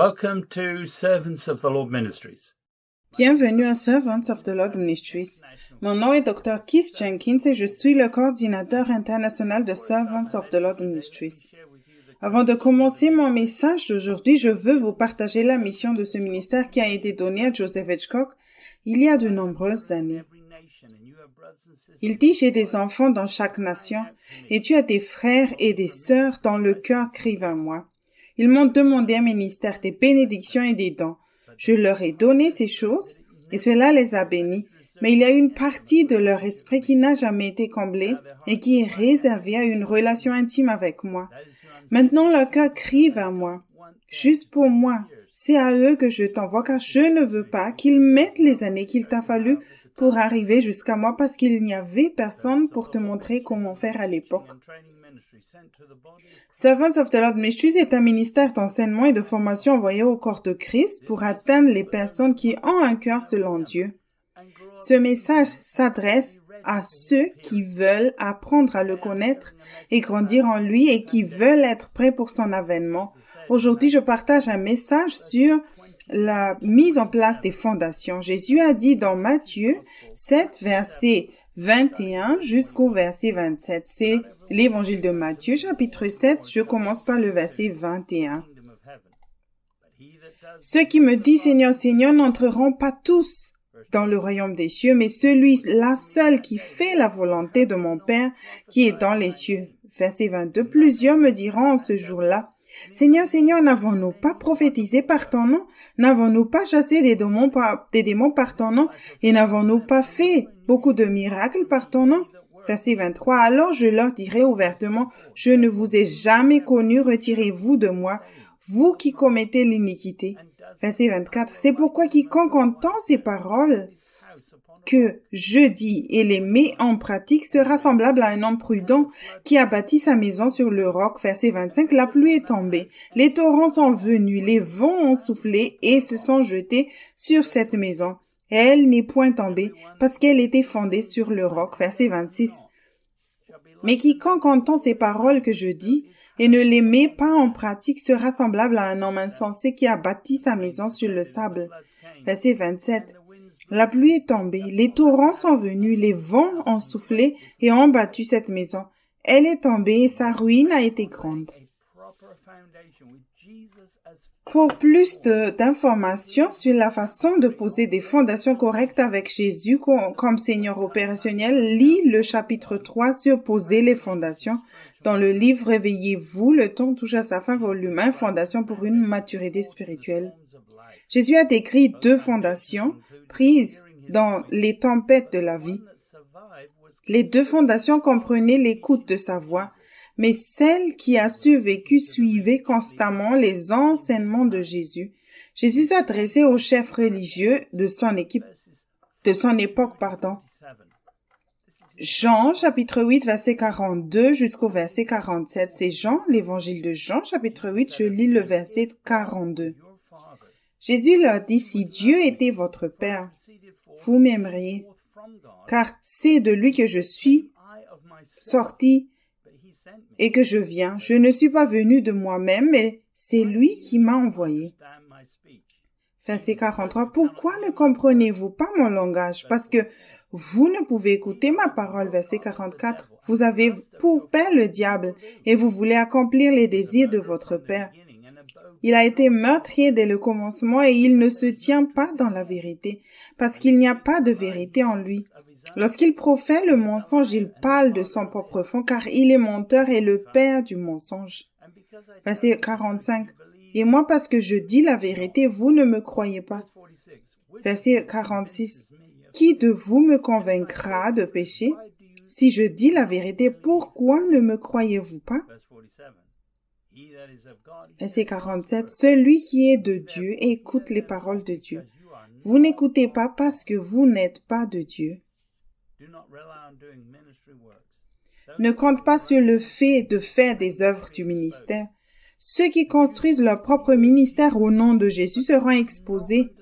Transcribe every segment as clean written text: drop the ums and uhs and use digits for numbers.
Welcome to Servants of the Lord Ministries. Bienvenue à Servants of the Lord Ministries. Mon nom est Dr. Keith Jenkins et je suis le coordinateur international de Servants of the Lord Ministries. Avant de commencer mon message d'aujourd'hui, je veux vous partager la mission de ce ministère qui a été donnée à Joseph Hitchcock il y a de nombreuses années. Il dit « J'ai des enfants dans chaque nation, et tu as des frères et des sœurs dont le cœur crie vers moi. Ils m'ont demandé un ministère des bénédictions et des dons. Je leur ai donné ces choses, et cela les a bénis. Mais il y a une partie de leur esprit qui n'a jamais été comblée et qui est réservée à une relation intime avec moi. Maintenant, leur cœur crie vers moi. Juste pour moi, c'est à eux que je t'envoie, car je ne veux pas qu'ils mettent les années qu'il t'a fallu pour arriver jusqu'à moi, parce qu'il n'y avait personne pour te montrer comment faire à l'époque. Servants of the Lord Ministries est un ministère d'enseignement et de formation envoyé au corps de Christ pour atteindre les personnes qui ont un cœur selon Dieu. Ce message s'adresse à ceux qui veulent apprendre à le connaître et grandir en lui et qui veulent être prêts pour son avènement. Aujourd'hui, je partage un message sur la mise en place des fondations. Jésus a dit dans Matthieu 7, verset 21 jusqu'au verset 27. C'est l'évangile de Matthieu, chapitre 7. Je commence par le verset 21. Ceux qui me disent Seigneur, Seigneur n'entreront pas tous dans le royaume des cieux, mais celui-là seul qui fait la volonté de mon Père qui est dans les cieux. Verset 22. Plusieurs me diront en ce jour-là, Seigneur, Seigneur, n'avons-nous pas prophétisé par ton nom? N'avons-nous pas chassé des démons par ton nom? Et n'avons-nous pas fait beaucoup de miracles par ton nom? Verset 23. Alors je leur dirai ouvertement, je ne vous ai jamais connu, retirez-vous de moi, vous qui commettez l'iniquité. Verset 24. C'est pourquoi quiconque entend ces paroles que je dis et les met en pratique sera semblable à un homme prudent qui a bâti sa maison sur le roc. Verset 25. La pluie est tombée, les torrents sont venus, les vents ont soufflé et se sont jetés sur cette maison. Et elle n'est point tombée parce qu'elle était fondée sur le roc. Verset 26. Mais quiconque entend ces paroles que je dis et ne les met pas en pratique sera semblable à un homme insensé qui a bâti sa maison sur le sable. Verset 27. La pluie est tombée, les torrents sont venus, les vents ont soufflé et ont battu cette maison. Elle est tombée et sa ruine a été grande. Pour plus d'informations sur la façon de poser des fondations correctes avec Jésus comme Seigneur opérationnel, lis le chapitre 3 sur Poser les fondations dans le livre Réveillez-vous, le temps touche à sa fin, volume 1, Fondation pour une maturité spirituelle. Jésus a décrit 2 fondations prises dans les tempêtes de la vie. Les 2 fondations comprenaient l'écoute de sa voix, mais celle qui a survécu suivait constamment les enseignements de Jésus. Jésus s'adressait aux chefs religieux de son époque. Jean, chapitre 8, verset 42 jusqu'au verset 47. C'est Jean, l'évangile de Jean, chapitre 8, je lis le verset 42. Jésus leur dit, si Dieu était votre Père, vous m'aimeriez, car c'est de lui que je suis sorti et que je viens. Je ne suis pas venu de moi-même, mais c'est lui qui m'a envoyé. Verset 43. Pourquoi ne comprenez-vous pas mon langage? Parce que vous ne pouvez écouter ma parole. Verset 44. Vous avez pour père le diable et vous voulez accomplir les désirs de votre père. Il a été meurtrier dès le commencement et il ne se tient pas dans la vérité, parce qu'il n'y a pas de vérité en lui. Lorsqu'il profère le mensonge, il parle de son propre fond, car il est menteur et le père du mensonge. Verset 45. Et moi, parce que je dis la vérité, vous ne me croyez pas. Verset 46. Qui de vous me convaincra de péché? Si je dis la vérité, pourquoi ne me croyez-vous pas? Verset 47. Celui qui est de Dieu écoute les paroles de Dieu. Vous n'écoutez pas parce que vous n'êtes pas de Dieu. Ne compte pas sur le fait de faire des œuvres du ministère. Ceux qui construisent leur propre ministère au nom de Jésus seront exposés.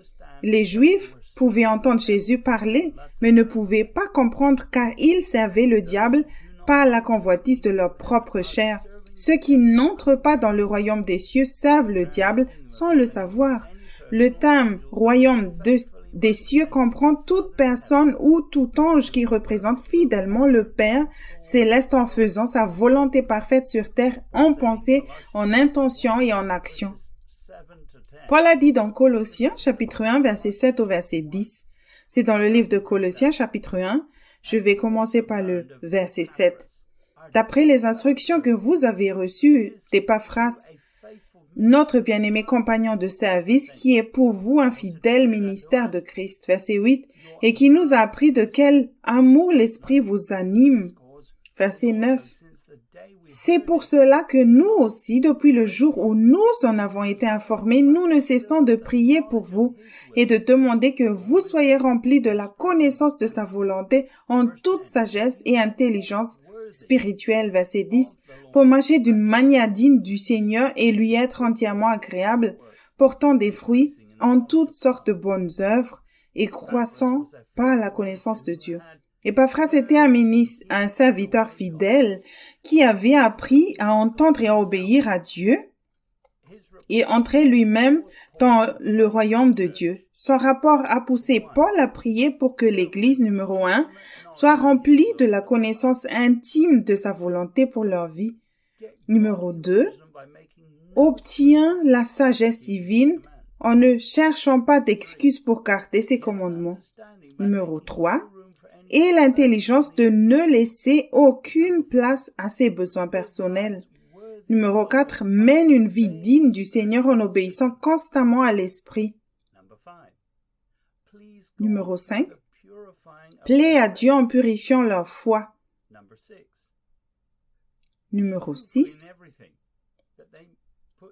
Les Juifs pouvaient entendre Jésus parler, mais ne pouvaient pas comprendre car ils servaient le diable par la convoitise de leur propre chair. Ceux qui n'entrent pas dans le royaume des cieux servent le diable sans le savoir. Le terme royaume des cieux comprend toute personne ou tout ange qui représente fidèlement le Père céleste en faisant sa volonté parfaite sur terre en pensée, en intention et en action. Paul a dit dans Colossiens chapitre 1 verset 7 au verset 10. C'est dans le livre de Colossiens chapitre 1. Je vais commencer par le verset 7. D'après les instructions que vous avez reçues d'Épaphras, notre bien-aimé compagnon de service, qui est pour vous un fidèle ministère de Christ, verset 8, et qui nous a appris de quel amour l'Esprit vous anime, verset 9. C'est pour cela que nous aussi, depuis le jour où nous en avons été informés, nous ne cessons de prier pour vous et de demander que vous soyez remplis de la connaissance de sa volonté en toute sagesse et intelligence spirituelle, verset 10, pour marcher d'une manière digne du Seigneur et lui être entièrement agréable, portant des fruits en toutes sortes de bonnes œuvres et croissant par la connaissance de Dieu. Épaphras était un serviteur fidèle qui avait appris à entendre et à obéir à Dieu et entrer lui-même dans le royaume de Dieu. Son rapport a poussé Paul à prier pour que l'Église numéro 1 soit remplie de la connaissance intime de sa volonté pour leur vie. Numéro 2, obtient la sagesse divine en ne cherchant pas d'excuses pour garder ses commandements. Numéro 3, et l'intelligence de ne laisser aucune place à ses besoins personnels. Numéro 4, mène une vie digne du Seigneur en obéissant constamment à l'Esprit. Numéro 5, plaît à Dieu en purifiant leur foi. Numéro 6,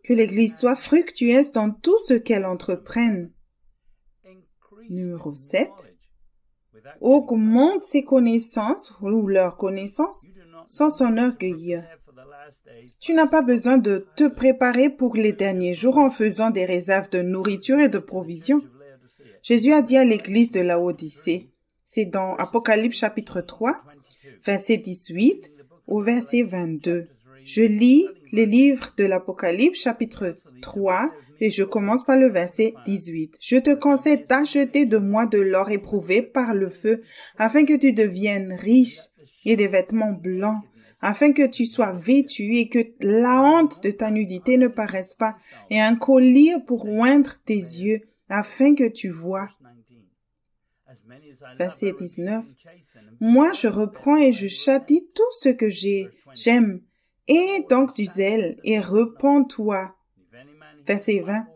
que l'Église soit fructueuse dans tout ce qu'elle entreprenne. Numéro 7, augmente ses connaissances ou leurs connaissances sans s'enorgueillir. Tu n'as pas besoin de te préparer pour les derniers jours en faisant des réserves de nourriture et de provisions. Jésus a dit à l'église de Laodicée, c'est dans Apocalypse chapitre 3, verset 18 au verset 22. Je lis les livres de l'Apocalypse chapitre 3 et je commence par le verset 18. Je te conseille d'acheter de moi de l'or éprouvé par le feu afin que tu deviennes riche et des vêtements blancs, afin que tu sois vêtu et que la honte de ta nudité ne paraisse pas, et un collier pour oindre tes yeux, afin que tu vois. Verset 19. Moi, je reprends et je châtie tout ce que j'aime. Aie donc du zèle et repens-toi. Verset 20.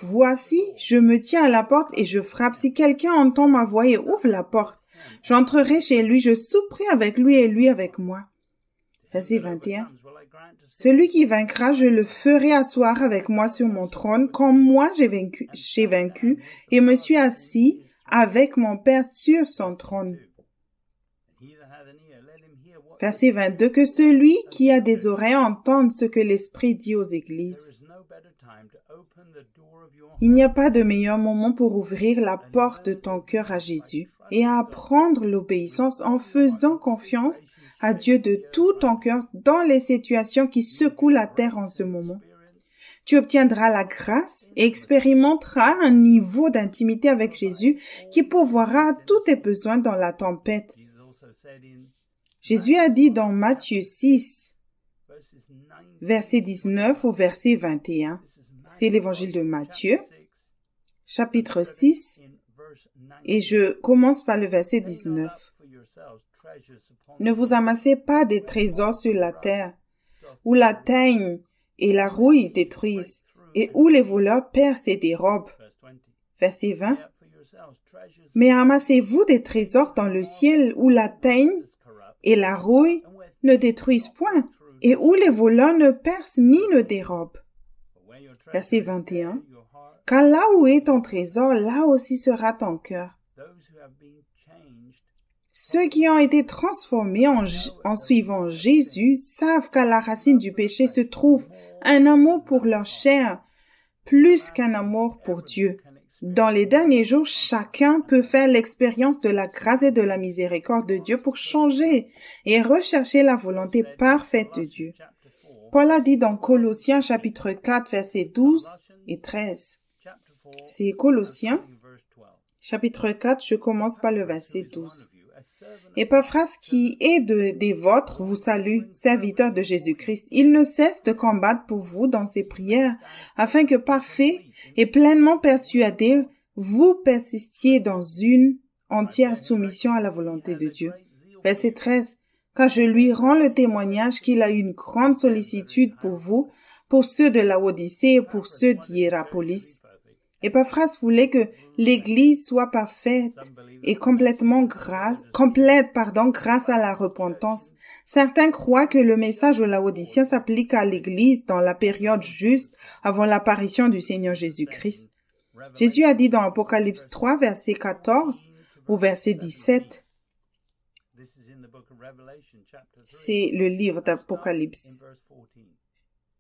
Voici, je me tiens à la porte et je frappe. Si quelqu'un entend ma voix et ouvre la porte, j'entrerai chez lui, je souperai avec lui et lui avec moi. Verset 21. Celui qui vaincra, je le ferai asseoir avec moi sur mon trône, comme moi j'ai vaincu et me suis assis avec mon Père sur son trône. Verset 22. Que celui qui a des oreilles entende ce que l'Esprit dit aux églises. Il n'y a pas de meilleur moment pour ouvrir la porte de ton cœur à Jésus et à apprendre l'obéissance en faisant confiance à Dieu de tout ton cœur dans les situations qui secouent la terre en ce moment. Tu obtiendras la grâce et expérimenteras un niveau d'intimité avec Jésus qui pourvoira à tous tes besoins dans la tempête. Jésus a dit dans Matthieu 6, verset 19 au verset 21. C'est l'évangile de Matthieu, chapitre 6, et je commence par le verset 19. Ne vous amassez pas des trésors sur la terre, où la teigne et la rouille détruisent, et où les voleurs percent et dérobent. Verset 20. Mais amassez-vous des trésors dans le ciel, où la teigne et la rouille ne détruisent point, et où les voleurs ne percent ni ne dérobent. Verset 21. Car là où est ton trésor, là aussi sera ton cœur. Ceux qui ont été transformés en suivant Jésus savent qu'à la racine du péché se trouve un amour pour leur chair, plus qu'un amour pour Dieu. Dans les derniers jours, chacun peut faire l'expérience de la grâce et de la miséricorde de Dieu pour changer et rechercher la volonté parfaite de Dieu. Paul a dit dans Colossiens chapitre 4, versets 12 et 13. C'est Colossiens chapitre 4, je commence par le verset 12. Épaphras, qui est des vôtres, vous salue, serviteur de Jésus-Christ. Il ne cesse de combattre pour vous dans ses prières, afin que parfait et pleinement persuadé, vous persistiez dans une entière soumission à la volonté de Dieu. Verset 13. Car je lui rends le témoignage qu'il a une grande sollicitude pour vous, pour ceux de Laodicée et pour ceux d'Hiérapolis. Épaphras voulait que l'Église soit parfaite et complète grâce à la repentance. Certains croient que le message aux Laodiciens s'applique à l'Église dans la période juste avant l'apparition du Seigneur Jésus-Christ. Jésus a dit dans Apocalypse 3, verset 14 ou verset 17, c'est le livre d'Apocalypse,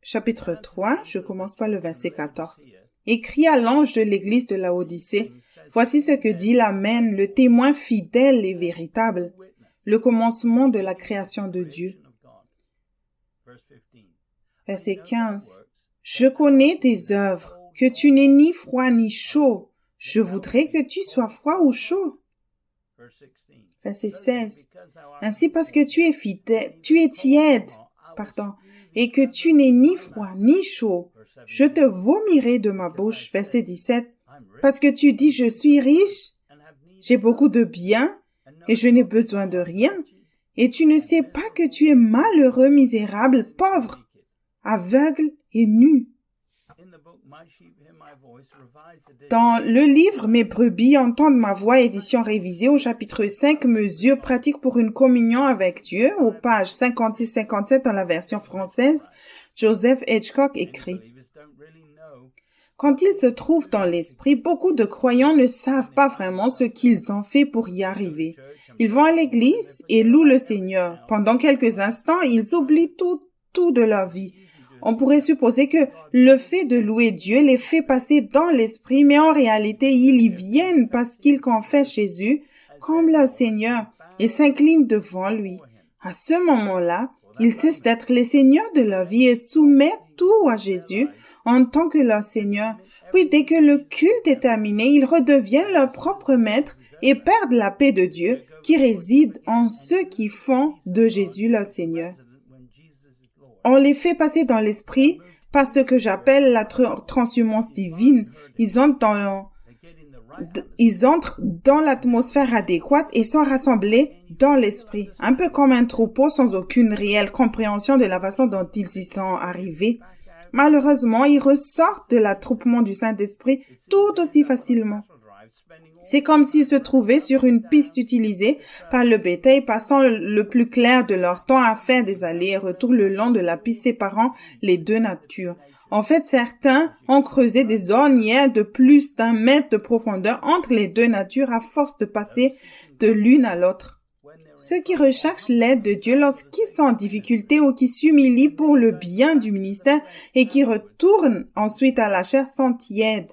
chapitre 3, je commence par le verset 14. Écrit à l'ange de l'église de Laodicée, voici ce que dit l'Amen, le témoin fidèle et véritable, le commencement de la création de Dieu. Verset 15. Je connais tes œuvres, que tu n'es ni froid ni chaud. Je voudrais que tu sois froid ou chaud. Verset 16. Ainsi parce que tu es tiède, et que tu n'es ni froid ni chaud, je te vomirai de ma bouche. Verset 17. Parce que tu dis, je suis riche, j'ai beaucoup de biens, et je n'ai besoin de rien. Et tu ne sais pas que tu es malheureux, misérable, pauvre, aveugle et nu. Dans le livre Mes brebis entendent ma voix, édition révisée, au chapitre 5, mesures pratiques pour une communion avec Dieu, aux pages 56-57 dans la version française, Joseph Hitchcock écrit: quand ils se trouvent dans l'esprit, beaucoup de croyants ne savent pas vraiment ce qu'ils ont fait pour y arriver. Ils vont à l'église et louent le Seigneur. Pendant quelques instants, ils oublient tout de leur vie. On pourrait supposer que le fait de louer Dieu les fait passer dans l'esprit, mais en réalité, ils y viennent parce qu'ils confessent Jésus comme leur Seigneur et s'inclinent devant lui. À ce moment-là, ils cessent d'être les seigneurs de leur vie et soumettent tout à Jésus en tant que leur Seigneur. Puis, dès que le culte est terminé, ils redeviennent leur propre maître et perdent la paix de Dieu qui réside en ceux qui font de Jésus leur Seigneur. On les fait passer dans l'esprit par ce que j'appelle la transhumance divine. Ils entrent dans l'atmosphère adéquate et sont rassemblés dans l'esprit, un peu comme un troupeau sans aucune réelle compréhension de la façon dont ils y sont arrivés. Malheureusement, ils ressortent de l'attroupement du Saint-Esprit tout aussi facilement. C'est comme s'ils se trouvaient sur une piste utilisée par le bétail, passant le plus clair de leur temps à faire des allers et retours le long de la piste séparant les deux natures. En fait, certains ont creusé des ornières de plus d'1 mètre de profondeur entre les deux natures à force de passer de l'une à l'autre. Ceux qui recherchent l'aide de Dieu lorsqu'ils sont en difficulté ou qui s'humilient pour le bien du ministère et qui retournent ensuite à la chair sont tièdes.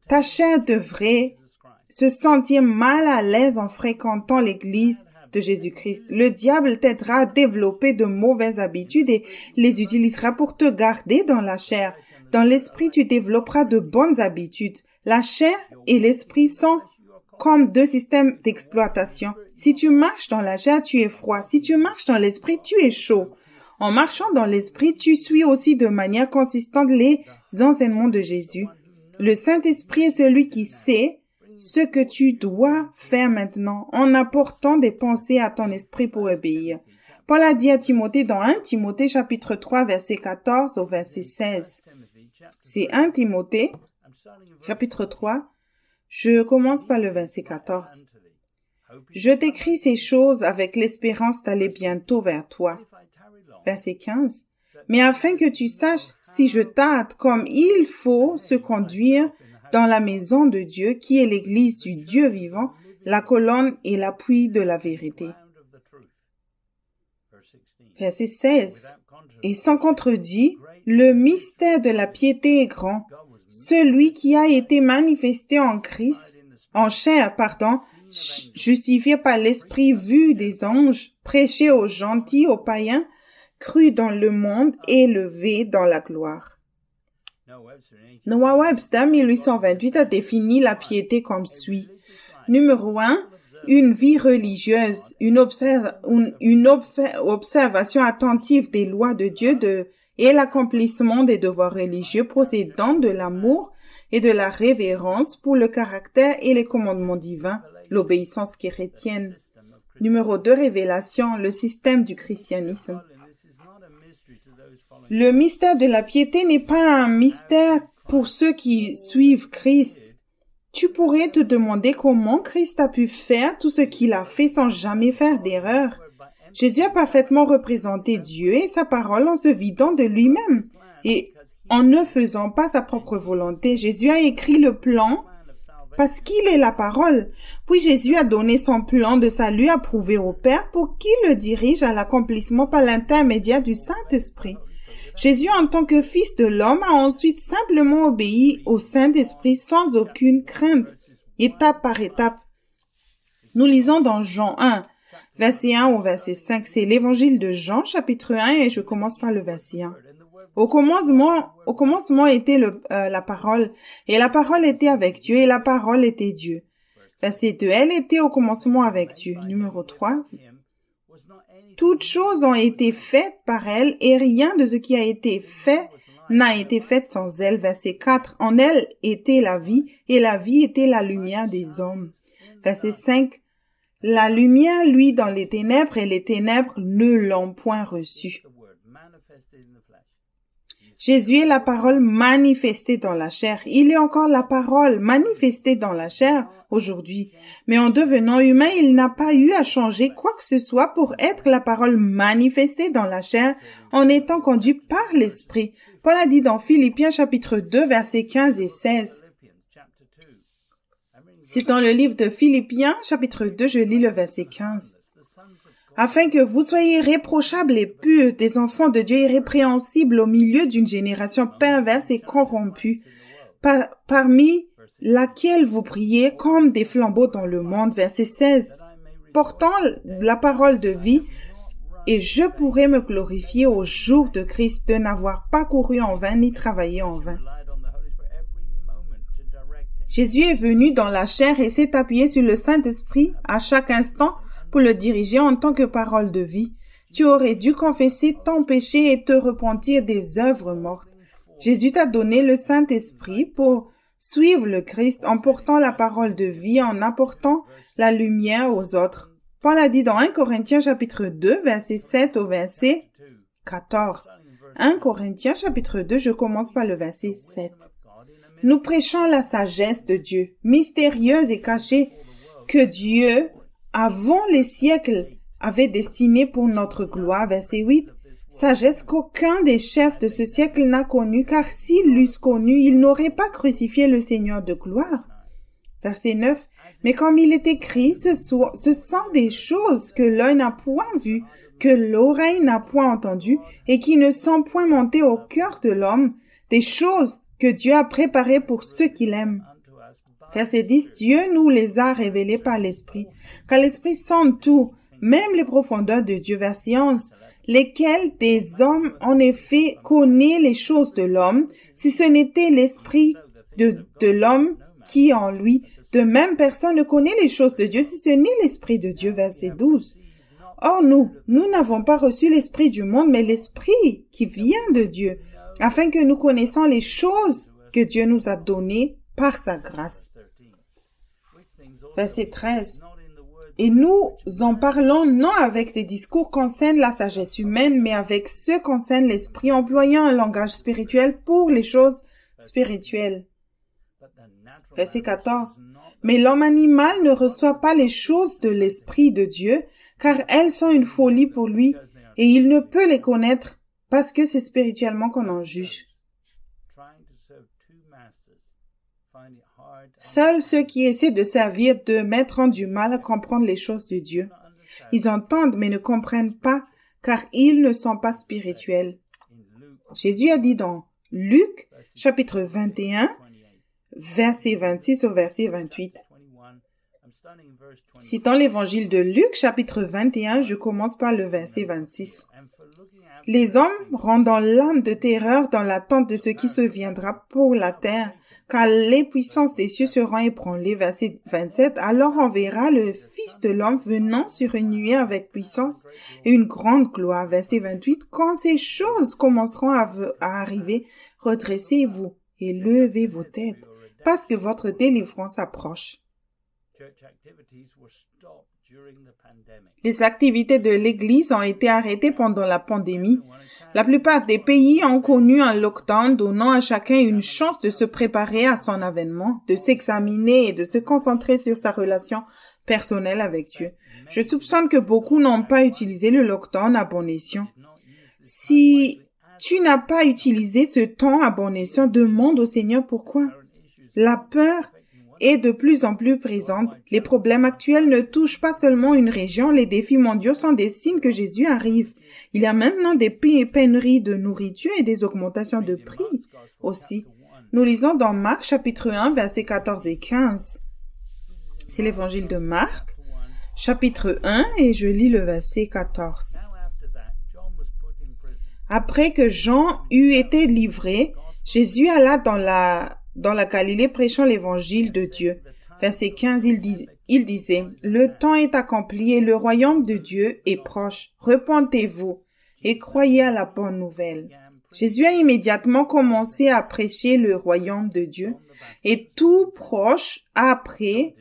Ta chair devrait se sentir mal à l'aise en fréquentant l'église de Jésus-Christ. Le diable t'aidera à développer de mauvaises habitudes et les utilisera pour te garder dans la chair. Dans l'esprit, tu développeras de bonnes habitudes. La chair et l'esprit sont comme deux systèmes d'exploitation. Si tu marches dans la chair, tu es froid. Si tu marches dans l'esprit, tu es chaud. En marchant dans l'esprit, tu suis aussi de manière consistante les enseignements de Jésus. Le Saint-Esprit est celui qui sait ce que tu dois faire maintenant en apportant des pensées à ton esprit pour obéir. Paul a dit à Timothée dans 1 Timothée chapitre 3 verset 14 au verset 16. C'est 1 Timothée chapitre 3. Je commence par le verset 14. Je t'écris ces choses avec l'espérance d'aller bientôt vers toi. Verset 15. Mais afin que tu saches si je tarde comme il faut se conduire dans la maison de Dieu, qui est l'église du Dieu vivant, la colonne et l'appui de la vérité. Verset 16. Et sans contredit, le mystère de la piété est grand. Celui qui a été manifesté en chair, justifié par l'esprit vu des anges, prêché aux gentils, aux païens, cru dans le monde, élevé dans la gloire. Noah Webster, 1828, a défini la piété comme suit. Numéro 1, une vie religieuse, une observation attentive des lois de Dieu et l'accomplissement des devoirs religieux procédant de l'amour et de la révérence pour le caractère et les commandements divins, l'obéissance chrétienne. Numéro 2, révélation, le système du christianisme. Le mystère de la piété n'est pas un mystère pour ceux qui suivent Christ. Tu pourrais te demander comment Christ a pu faire tout ce qu'il a fait sans jamais faire d'erreur. Jésus a parfaitement représenté Dieu et sa parole en se vidant de lui-même et en ne faisant pas sa propre volonté. Jésus a écrit le plan parce qu'il est la parole. Puis Jésus a donné son plan de salut approuvé au Père pour qu'il le dirige à l'accomplissement par l'intermédiaire du Saint-Esprit. Jésus, en tant que Fils de l'homme, a ensuite simplement obéi au Saint-Esprit sans aucune crainte, étape par étape. Nous lisons dans Jean 1, verset 1 au verset 5. C'est l'évangile de Jean, chapitre 1, et je commence par le verset 1. Au commencement était la parole, et la parole était avec Dieu, et la parole était Dieu. Verset 2, elle était au commencement avec Dieu. Numéro 3, toutes choses ont été faites par elle, et rien de ce qui a été fait n'a été fait sans elle. Verset 4, en elle était la vie, et la vie était la lumière des hommes. Verset 5, la lumière, lui, dans les ténèbres, et les ténèbres ne l'ont point reçue. Jésus est la parole manifestée dans la chair. Il est encore la parole manifestée dans la chair aujourd'hui. Mais en devenant humain, il n'a pas eu à changer quoi que ce soit pour être la parole manifestée dans la chair en étant conduit par l'Esprit. Paul a dit dans Philippiens chapitre 2, versets 15 et 16. C'est dans le livre de Philippiens chapitre 2, je lis le verset 15. Afin que vous soyez irréprochables et purs, des enfants de Dieu irrépréhensibles au milieu d'une génération perverse et corrompue, parmi laquelle vous priez comme des flambeaux dans le monde. Verset 16. Portant la parole de vie, et je pourrai me glorifier au jour de Christ de n'avoir pas couru en vain ni travaillé en vain. Jésus est venu dans la chair et s'est appuyé sur le Saint-Esprit à chaque instant pour le diriger en tant que parole de vie. Tu aurais dû confesser ton péché et te repentir des œuvres mortes. Jésus t'a donné le Saint-Esprit pour suivre le Christ en portant la parole de vie, en apportant la lumière aux autres. Paul a dit dans 1 Corinthiens chapitre 2, verset 7 au verset 14. 1 Corinthiens chapitre 2, je commence par le verset 7. Nous prêchons la sagesse de Dieu, mystérieuse et cachée, que Dieu, avant les siècles, avait destinée pour notre gloire. Verset 8. Sagesse qu'aucun des chefs de ce siècle n'a connue, car s'ils l'eussent connue, ils n'auraient pas crucifié le Seigneur de gloire. Verset 9. Mais comme il est écrit, ce sont des choses que l'œil n'a point vues, que l'oreille n'a point entendues, et qui ne sont point montées au cœur de l'homme, des choses que Dieu a préparées pour ceux qui l'aiment. Verset 10, Dieu nous les a révélés par l'Esprit, car l'Esprit sonde tout, même les profondeurs de Dieu. Verset 11, lesquels des hommes en effet connaît les choses de l'homme, si ce n'était l'Esprit de l'homme qui en lui. De même, personne ne connaît les choses de Dieu si ce n'est l'Esprit de Dieu. Verset 12. Or nous n'avons pas reçu l'Esprit du monde, mais l'Esprit qui vient de Dieu, afin que nous connaissions les choses que Dieu nous a données par sa grâce. Verset 13. Et nous en parlons non avec des discours concernant la sagesse humaine, mais avec ceux concernant l'esprit, employant un langage spirituel pour les choses spirituelles. Verset 14. Mais l'homme animal ne reçoit pas les choses de l'esprit de Dieu, car elles sont une folie pour lui, et il ne peut les connaître parce que c'est spirituellement qu'on en juge. Seuls ceux qui essaient de servir d'eux mettront du mal à comprendre les choses de Dieu. Ils entendent mais ne comprennent pas, car ils ne sont pas spirituels. Jésus a dit dans Luc, chapitre 21, verset 26 au verset 28. Citant l'évangile de Luc, chapitre 21, je commence par le verset 26. Les hommes rendant l'âme de terreur dans l'attente de ce qui se viendra pour la terre, car les puissances des cieux seront ébranlées. Verset 27. Alors on verra le Fils de l'homme venant sur une nuée avec puissance et une grande gloire. Verset 28. Quand ces choses commenceront à arriver, redressez-vous et levez vos têtes, parce que votre délivrance approche. Les activités de l'Église ont été arrêtées pendant la pandémie. La plupart des pays ont connu un lockdown donnant à chacun une chance de se préparer à son avènement, de s'examiner et de se concentrer sur sa relation personnelle avec Dieu. Je soupçonne que beaucoup n'ont pas utilisé le lockdown à bon escient. Si tu n'as pas utilisé ce temps à bon escient, demande au Seigneur pourquoi. La peur est de plus en plus présente. Les problèmes actuels ne touchent pas seulement une région, les défis mondiaux sont des signes que Jésus arrive. Il y a maintenant des pénuries de nourriture et des augmentations de prix aussi. Nous lisons dans Marc chapitre 1, versets 14 et 15. C'est l'évangile de Marc, chapitre 1, et je lis le verset 14. Après que Jean eut été livré, Jésus alla dans la Galilée prêchant l'évangile de Dieu. Verset 15, il disait, « Le temps est accompli et le royaume de Dieu est proche. Repentez-vous et croyez à la bonne nouvelle. » Jésus a immédiatement commencé à prêcher le royaume de Dieu et tout proche après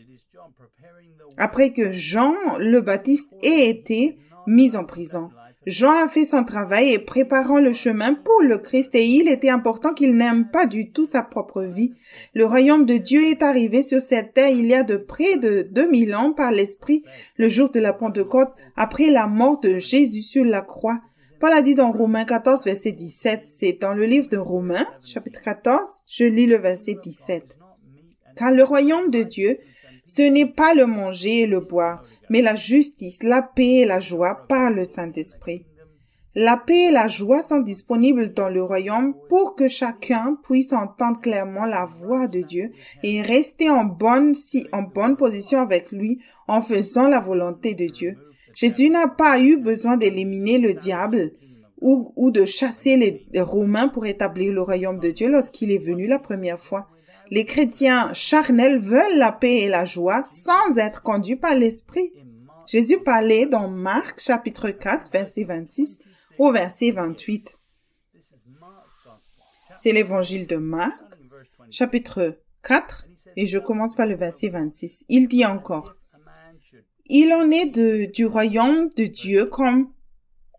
que Jean le Baptiste ait été mis en prison. Jean a fait son travail et préparant le chemin pour le Christ et il était important qu'il n'aime pas du tout sa propre vie. Le royaume de Dieu est arrivé sur cette terre il y a de près de 2000 ans par l'Esprit, le jour de la Pentecôte, après la mort de Jésus sur la croix. Paul a dit dans Romains 14, verset 17, c'est dans le livre de Romains, chapitre 14, je lis le verset 17. Car le royaume de Dieu, ce n'est pas le manger et le boire, mais la justice, la paix et la joie par le Saint-Esprit. La paix et la joie sont disponibles dans le royaume pour que chacun puisse entendre clairement la voix de Dieu et rester en bonne position avec lui en faisant la volonté de Dieu. Jésus n'a pas eu besoin d'éliminer le diable ou de chasser les Romains pour établir le royaume de Dieu lorsqu'il est venu la première fois. Les chrétiens charnels veulent la paix et la joie sans être conduits par l'Esprit. Jésus parlait dans Marc chapitre 4, verset 26 au verset 28. C'est l'évangile de Marc, chapitre 4, et je commence par le verset 26. Il dit encore, « Il en est du royaume de Dieu comme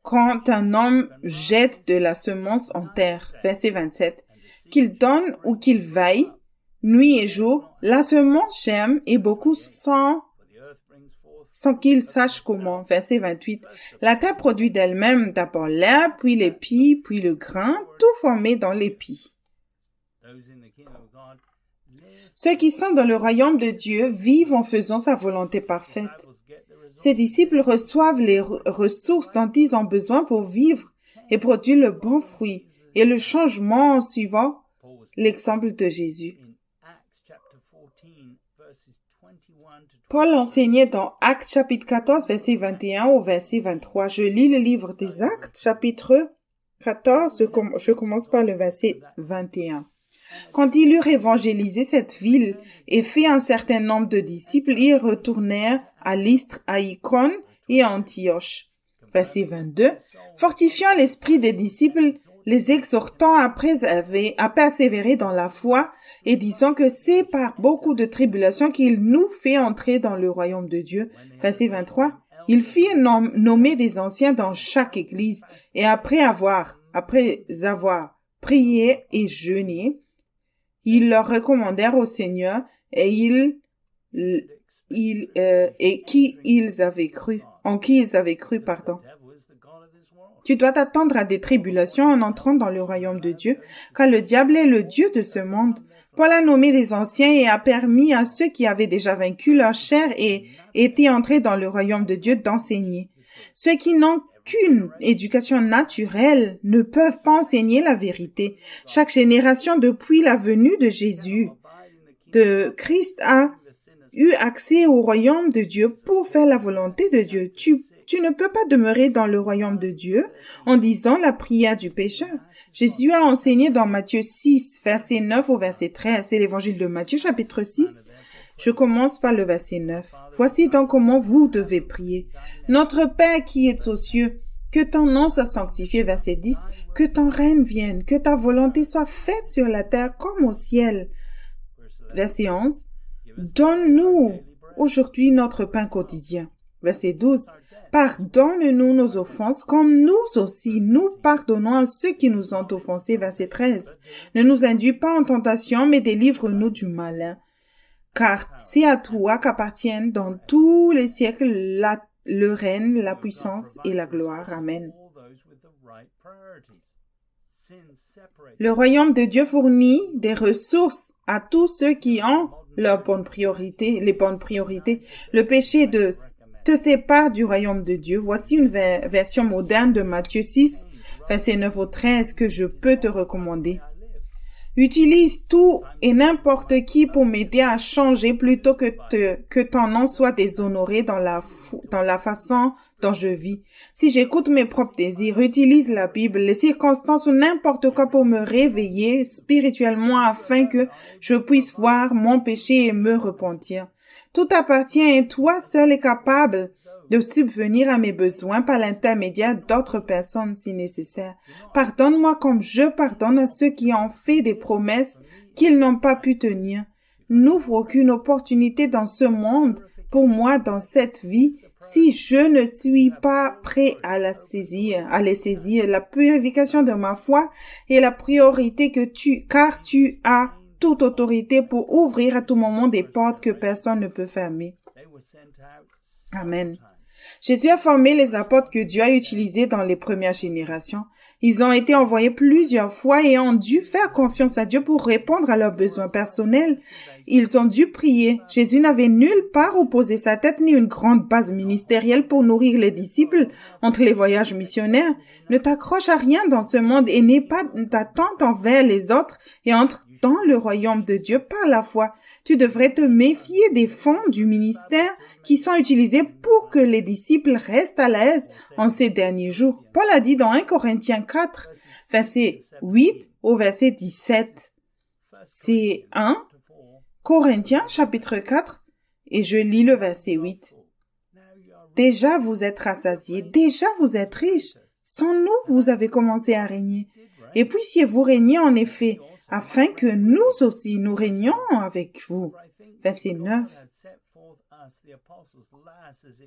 quand un homme jette de la semence en terre. » Verset 27. « Qu'il donne ou qu'il veille, nuit et jour, la semence germe et beaucoup sans qu'il sache comment. » Verset 28. « La terre produit d'elle-même d'abord l'herbe, puis l'épi, puis le grain, tout formé dans l'épi. » Ceux qui sont dans le royaume de Dieu vivent en faisant sa volonté parfaite. Ses disciples reçoivent les ressources dont ils ont besoin pour vivre et produire le bon fruit et le changement en suivant l'exemple de Jésus. Paul enseignait dans Actes chapitre 14, verset 21 au verset 23. Je lis le livre des Actes, chapitre 14, je commence par le verset 21. Quand ils eurent évangélisé cette ville et fait un certain nombre de disciples, ils retournèrent à Lystre, à Icône et à Antioche. Verset 22. Fortifiant l'esprit des disciples, les exhortant à persévérer dans la foi et disant que c'est par beaucoup de tribulations qu'il nous fait entrer dans le royaume de Dieu. Verset 23. Il fit nommer des anciens dans chaque église et après avoir prié et jeûné, ils leur recommandèrent au Seigneur en qui ils avaient cru. Tu dois t'attendre à des tribulations en entrant dans le royaume de Dieu, car le diable est le dieu de ce monde. Paul a nommé des anciens et a permis à ceux qui avaient déjà vaincu leur chair et étaient entrés dans le royaume de Dieu d'enseigner. Ceux qui n'ont qu'une éducation naturelle ne peuvent pas enseigner la vérité. Chaque génération depuis la venue de Jésus, de Christ, a eu accès au royaume de Dieu pour faire la volonté de Dieu. Tu tu ne peux pas demeurer dans le royaume de Dieu en disant la prière du pécheur. Jésus a enseigné dans Matthieu 6, verset 9 au verset 13. C'est l'évangile de Matthieu, chapitre 6. Je commence par le verset 9. Voici donc comment vous devez prier. Notre Père qui es aux cieux, que ton nom soit sanctifié, verset 10, que ton règne vienne, que ta volonté soit faite sur la terre comme au ciel. Verset 11, donne-nous aujourd'hui notre pain quotidien. Verset 12, pardonne-nous nos offenses comme nous aussi, nous pardonnons à ceux qui nous ont offensés. Verset 13, ne nous induis pas en tentation, mais délivre-nous du malin. Car c'est à toi qu'appartiennent dans tous les siècles le règne, la puissance et la gloire. Amen. Le royaume de Dieu fournit des ressources à tous ceux qui ont les bonnes priorités. Le péché te sépare du royaume de Dieu. Voici une version moderne de Matthieu 6, verset 9 au 13 que je peux te recommander. Utilise tout et n'importe qui pour m'aider à changer plutôt que ton nom soit déshonoré dans la façon dont je vis. Si j'écoute mes propres désirs, utilise la Bible, les circonstances ou n'importe quoi pour me réveiller spirituellement afin que je puisse voir mon péché et me repentir. Tout appartient et toi seul es capable de subvenir à mes besoins par l'intermédiaire d'autres personnes si nécessaire. Pardonne-moi comme je pardonne à ceux qui ont fait des promesses qu'ils n'ont pas pu tenir. N'ouvre aucune opportunité dans ce monde pour moi dans cette vie si je ne suis pas prêt à les saisir. La purification de ma foi est la priorité car tu as toute autorité pour ouvrir à tout moment des portes que personne ne peut fermer. Amen. Jésus a formé les apôtres que Dieu a utilisés dans les premières générations. Ils ont été envoyés plusieurs fois et ont dû faire confiance à Dieu pour répondre à leurs besoins personnels. Ils ont dû prier. Jésus n'avait nulle part où poser sa tête ni une grande base ministérielle pour nourrir les disciples entre les voyages missionnaires. Ne t'accroche à rien dans ce monde et n'aie pas d'attente envers les autres et entre dans le royaume de Dieu par la foi. Tu devrais te méfier des fonds du ministère qui sont utilisés pour que les disciples restent à l'aise en ces derniers jours. Paul a dit dans 1 Corinthiens 4, verset 8 au verset 17. C'est 1 Corinthiens chapitre 4 et je lis le verset 8. Déjà vous êtes rassasiés, déjà vous êtes riches. Sans nous, vous avez commencé à régner. Et puissiez-vous régner en effet, afin que nous aussi nous régnions avec vous. Verset 9.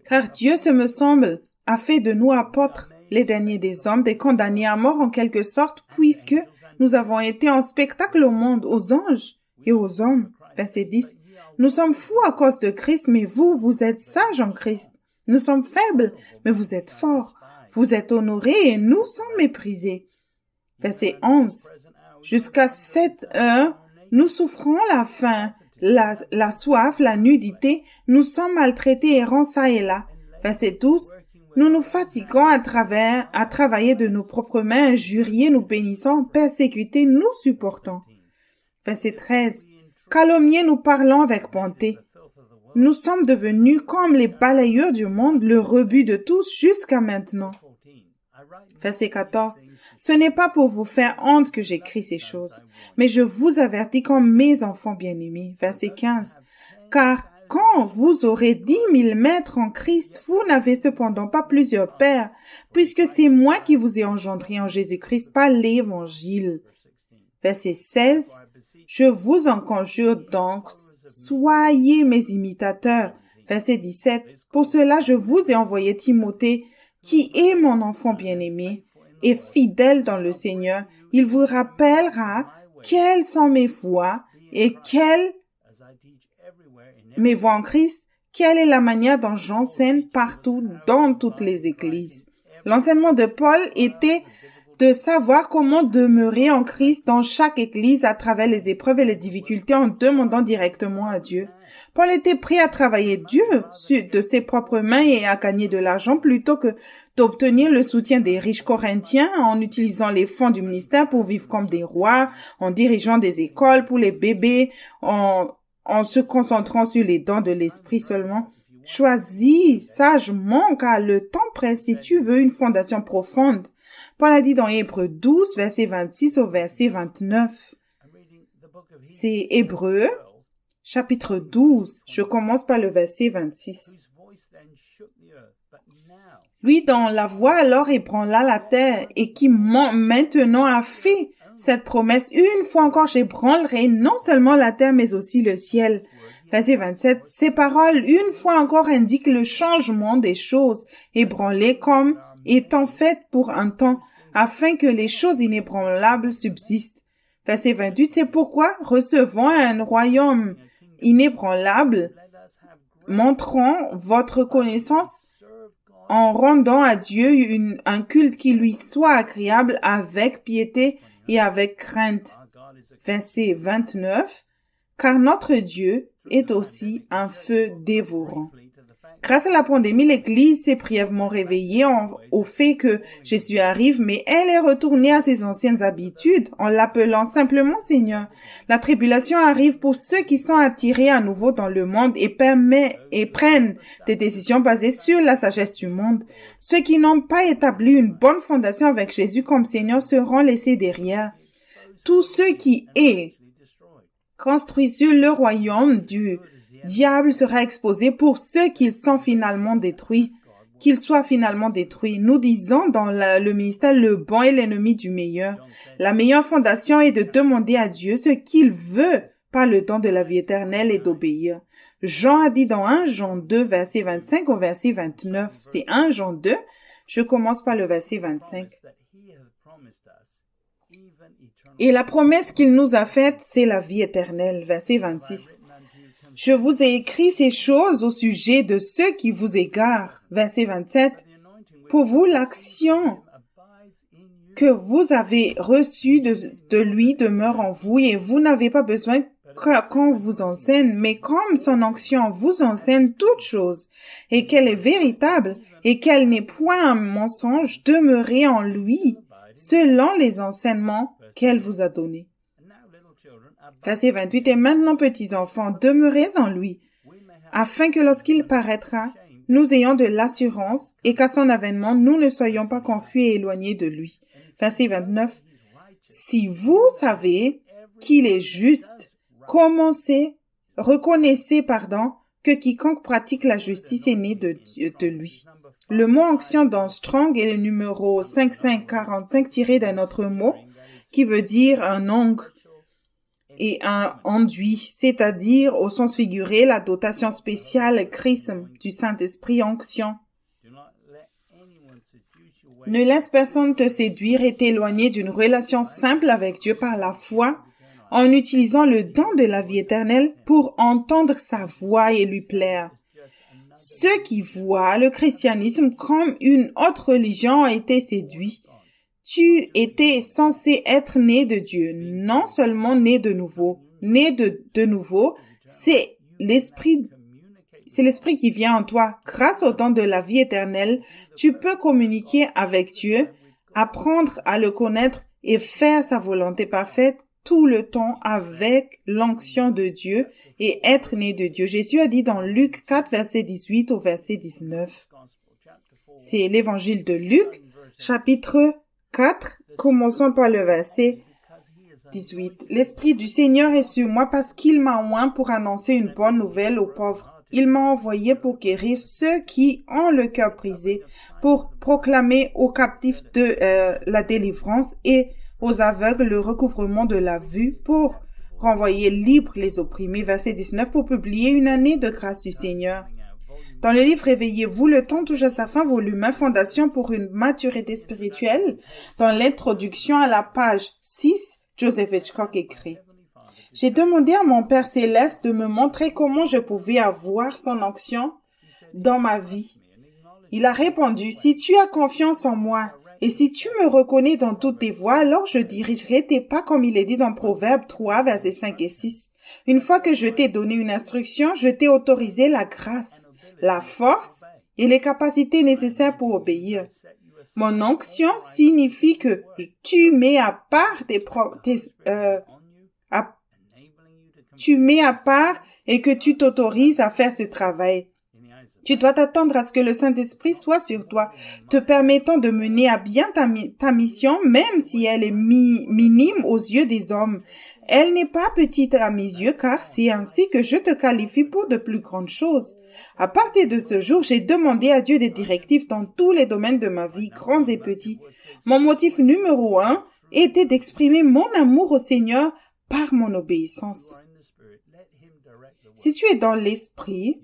Car Dieu, ce me semble, a fait de nous apôtres, les derniers des hommes, des condamnés à mort en quelque sorte, puisque nous avons été en spectacle au monde, aux anges et aux hommes. Verset 10. Nous sommes fous à cause de Christ, mais vous êtes sages en Christ. Nous sommes faibles, mais vous êtes forts. Vous êtes honorés et nous sommes méprisés. Verset 11. Jusqu'à cette heure, nous souffrons la faim, la soif, la nudité, nous sommes maltraités errants ça et là. Verset 12. Nous nous fatiguons à travailler de nos propres mains, injuriés, nous bénissons, persécutés, nous supportons. Verset 13. Calomniés, nous parlons avec bonté. Nous sommes devenus comme les balayeurs du monde, le rebut de tous jusqu'à maintenant. Verset 14. Ce n'est pas pour vous faire honte que j'écris ces choses, mais je vous avertis comme mes enfants bien-aimés. Verset 15. Car quand vous aurez 10 000 maîtres en Christ, vous n'avez cependant pas plusieurs pères, puisque c'est moi qui vous ai engendré en Jésus-Christ par l'Évangile. Verset 16. Je vous en conjure donc, soyez mes imitateurs. Verset 17. Pour cela, je vous ai envoyé Timothée, qui est mon enfant bien-aimé et fidèle dans le Seigneur. Il vous rappellera quelles sont mes voies et mes voies en Christ, quelle est la manière dont j'enseigne partout dans toutes les églises. L'enseignement de Paul était de savoir comment demeurer en Christ dans chaque église à travers les épreuves et les difficultés en demandant directement à Dieu. Paul était prêt à travailler Dieu de ses propres mains et à gagner de l'argent plutôt que d'obtenir le soutien des riches Corinthiens en utilisant les fonds du ministère pour vivre comme des rois, en dirigeant des écoles pour les bébés, en se concentrant sur les dons de l'esprit seulement. Choisis sagement car le temps presse si tu veux une fondation profonde. Paul a dit dans Hébreux 12, verset 26 au verset 29. C'est Hébreux, chapitre 12. Je commence par le verset 26. Lui dont la voix alors ébranla la terre et qui maintenant a fait cette promesse, une fois encore j'ébranlerai non seulement la terre mais aussi le ciel. Verset 27, ces paroles une fois encore indiquent le changement des choses ébranlées comme étant faites pour un temps, afin que les choses inébranlables subsistent. Verset 28, c'est pourquoi recevons un royaume inébranlable, montrant votre connaissance en rendant à Dieu un culte qui lui soit agréable avec piété et avec crainte. Verset 29, car notre Dieu est aussi un feu dévorant. Grâce à la pandémie, l'Église s'est brièvement réveillée au fait que Jésus arrive, mais elle est retournée à ses anciennes habitudes en l'appelant simplement Seigneur. La tribulation arrive pour ceux qui sont attirés à nouveau dans le monde et prennent des décisions basées sur la sagesse du monde. Ceux qui n'ont pas établi une bonne fondation avec Jésus comme Seigneur seront laissés derrière. Tous ceux qui est construit sur le royaume du diable sera exposé pour ceux qu'ils soient finalement détruits. Nous disons dans le ministère le bon est l'ennemi du meilleur. La meilleure fondation est de demander à Dieu ce qu'il veut par le don de la vie éternelle et d'obéir. Jean a dit dans 1 Jean 2, verset 25 au verset 29. C'est 1 Jean 2. Je commence par le verset 25. Et la promesse qu'il nous a faite, c'est la vie éternelle. Verset 26. Je vous ai écrit ces choses au sujet de ceux qui vous égarent. Verset 27. Pour vous, l'action que vous avez reçue de lui demeure en vous et vous n'avez pas besoin qu'on vous enseigne, mais comme son onction vous enseigne toutes choses et qu'elle est véritable et qu'elle n'est point un mensonge, demeurez en lui selon les enseignements qu'elle vous a donnés. Verset 28, et maintenant, petits enfants, demeurez en lui, afin que lorsqu'il paraîtra, nous ayons de l'assurance et qu'à son avènement, nous ne soyons pas confus et éloignés de lui. Verset 29, si vous savez qu'il est juste, reconnaissez, que quiconque pratique la justice est né de lui. Le mot onction dans Strong est le numéro 5545 tiré d'un autre mot qui veut dire un ongle et un enduit, c'est-à-dire au sens figuré la dotation spéciale chrisme du Saint-Esprit onction. Ne laisse personne te séduire et t'éloigner d'une relation simple avec Dieu par la foi en utilisant le don de la vie éternelle pour entendre sa voix et lui plaire. Ceux qui voient le christianisme comme une autre religion ont été séduits. Tu étais censé être né de Dieu, non seulement né de nouveau. Né de nouveau, c'est l'esprit qui vient en toi. Grâce au don de la vie éternelle, tu peux communiquer avec Dieu, apprendre à le connaître et faire sa volonté parfaite tout le temps avec l'onction de Dieu et être né de Dieu. Jésus a dit dans Luc 4, verset 18 au verset 19. C'est l'évangile de Luc, chapitre 4, commençons par le verset 18. L'Esprit du Seigneur est sur moi parce qu'il m'a oint pour annoncer une bonne nouvelle aux pauvres. Il m'a envoyé pour guérir ceux qui ont le cœur brisé, pour proclamer aux captifs la délivrance et aux aveugles le recouvrement de la vue, pour renvoyer libres les opprimés. Verset 19, pour publier une année de grâce du Seigneur. Dans le livre Réveillez-vous, le temps touche à sa fin, volume 1, Fondation pour une maturité spirituelle. Dans l'introduction à la page 6, Joseph Hitchcock écrit: j'ai demandé à mon Père Céleste de me montrer comment je pouvais avoir son onction dans ma vie. Il a répondu: si tu as confiance en moi et si tu me reconnais dans toutes tes voies, alors je dirigerai tes pas comme il est dit dans Proverbe 3, versets 5 et 6. Une fois que je t'ai donné une instruction, je t'ai autorisé la grâce, la force et les capacités nécessaires pour obéir. Mon onction signifie que tu mets à part et que tu t'autorises à faire ce travail. Tu dois t'attendre à ce que le Saint-Esprit soit sur toi, te permettant de mener à bien ta mission, même si elle est minime aux yeux des hommes. Elle n'est pas petite à mes yeux, car c'est ainsi que je te qualifie pour de plus grandes choses. À partir de ce jour, j'ai demandé à Dieu des directives dans tous les domaines de ma vie, grands et petits. Mon motif numéro 1 était d'exprimer mon amour au Seigneur par mon obéissance. Si tu es dans l'esprit,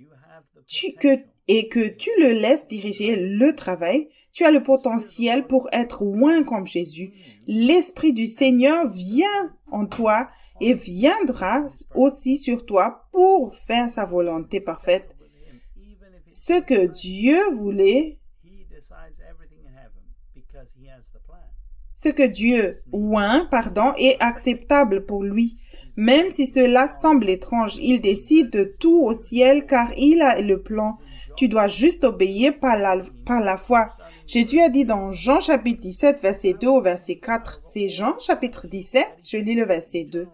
et que tu le laisses diriger le travail, tu as le potentiel pour être loin comme Jésus. L'Esprit du Seigneur vient en toi et viendra aussi sur toi pour faire sa volonté parfaite. Ce que Dieu voulait, est acceptable pour lui. Même si cela semble étrange, il décide de tout au ciel car il a le plan. Tu dois juste obéir par la foi. Jésus a dit dans Jean chapitre 17, verset 2 au verset 4. C'est Jean chapitre 17, je lis le verset 2.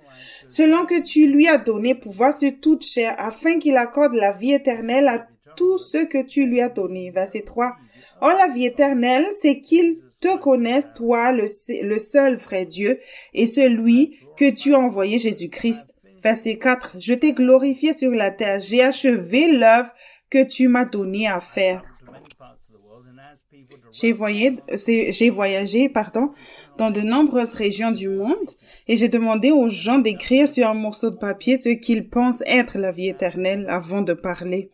Selon que tu lui as donné pouvoir sur toute chair, afin qu'il accorde la vie éternelle à tout ce que tu lui as donné. Verset 3. Or, la vie éternelle, c'est qu'il te connaisse, toi, le seul vrai Dieu, et celui que tu as envoyé, Jésus-Christ. Verset 4. Je t'ai glorifié sur la terre. J'ai achevé l'œuvre que tu m'as donné à faire. J'ai voyagé, dans de nombreuses régions du monde et j'ai demandé aux gens d'écrire sur un morceau de papier ce qu'ils pensent être la vie éternelle avant de parler.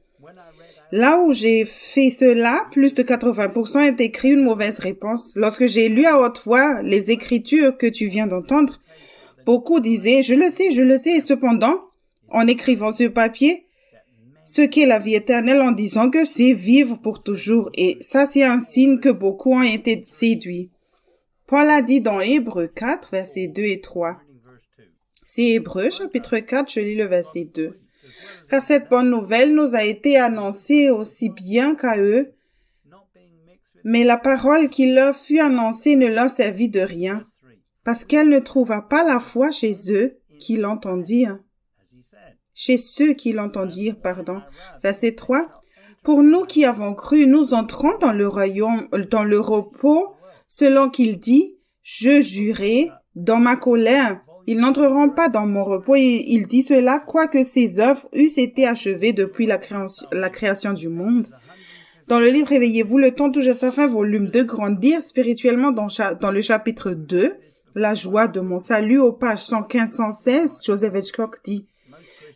Là où j'ai fait cela, plus de 80% ont écrit une mauvaise réponse. Lorsque j'ai lu à haute voix les écritures que tu viens d'entendre, beaucoup disaient « je le sais » et cependant, en écrivant sur papier, ce qu'est la vie éternelle en disant que c'est vivre pour toujours. Et ça, c'est un signe que beaucoup ont été séduits. Paul a dit dans Hébreux 4, versets 2 et 3. C'est Hébreux, chapitre 4, je lis le verset 2. Car cette bonne nouvelle nous a été annoncée aussi bien qu'à eux, mais la parole qui leur fut annoncée ne leur servit de rien, parce qu'elle ne trouva pas la foi chez eux qui l'entendirent. Verset 3. Pour nous qui avons cru, nous entrons dans le repos, selon qu'il dit, je jurai dans ma colère. Ils n'entreront pas dans mon repos. Et il dit cela, quoique ses œuvres eussent été achevées depuis la création du monde. Dans le livre Réveillez-vous, le temps touche à sa fin, volume 2, Grandir spirituellement dans le chapitre 2, La joie de mon salut, aux pages 115-116, Joseph Hitchcock dit,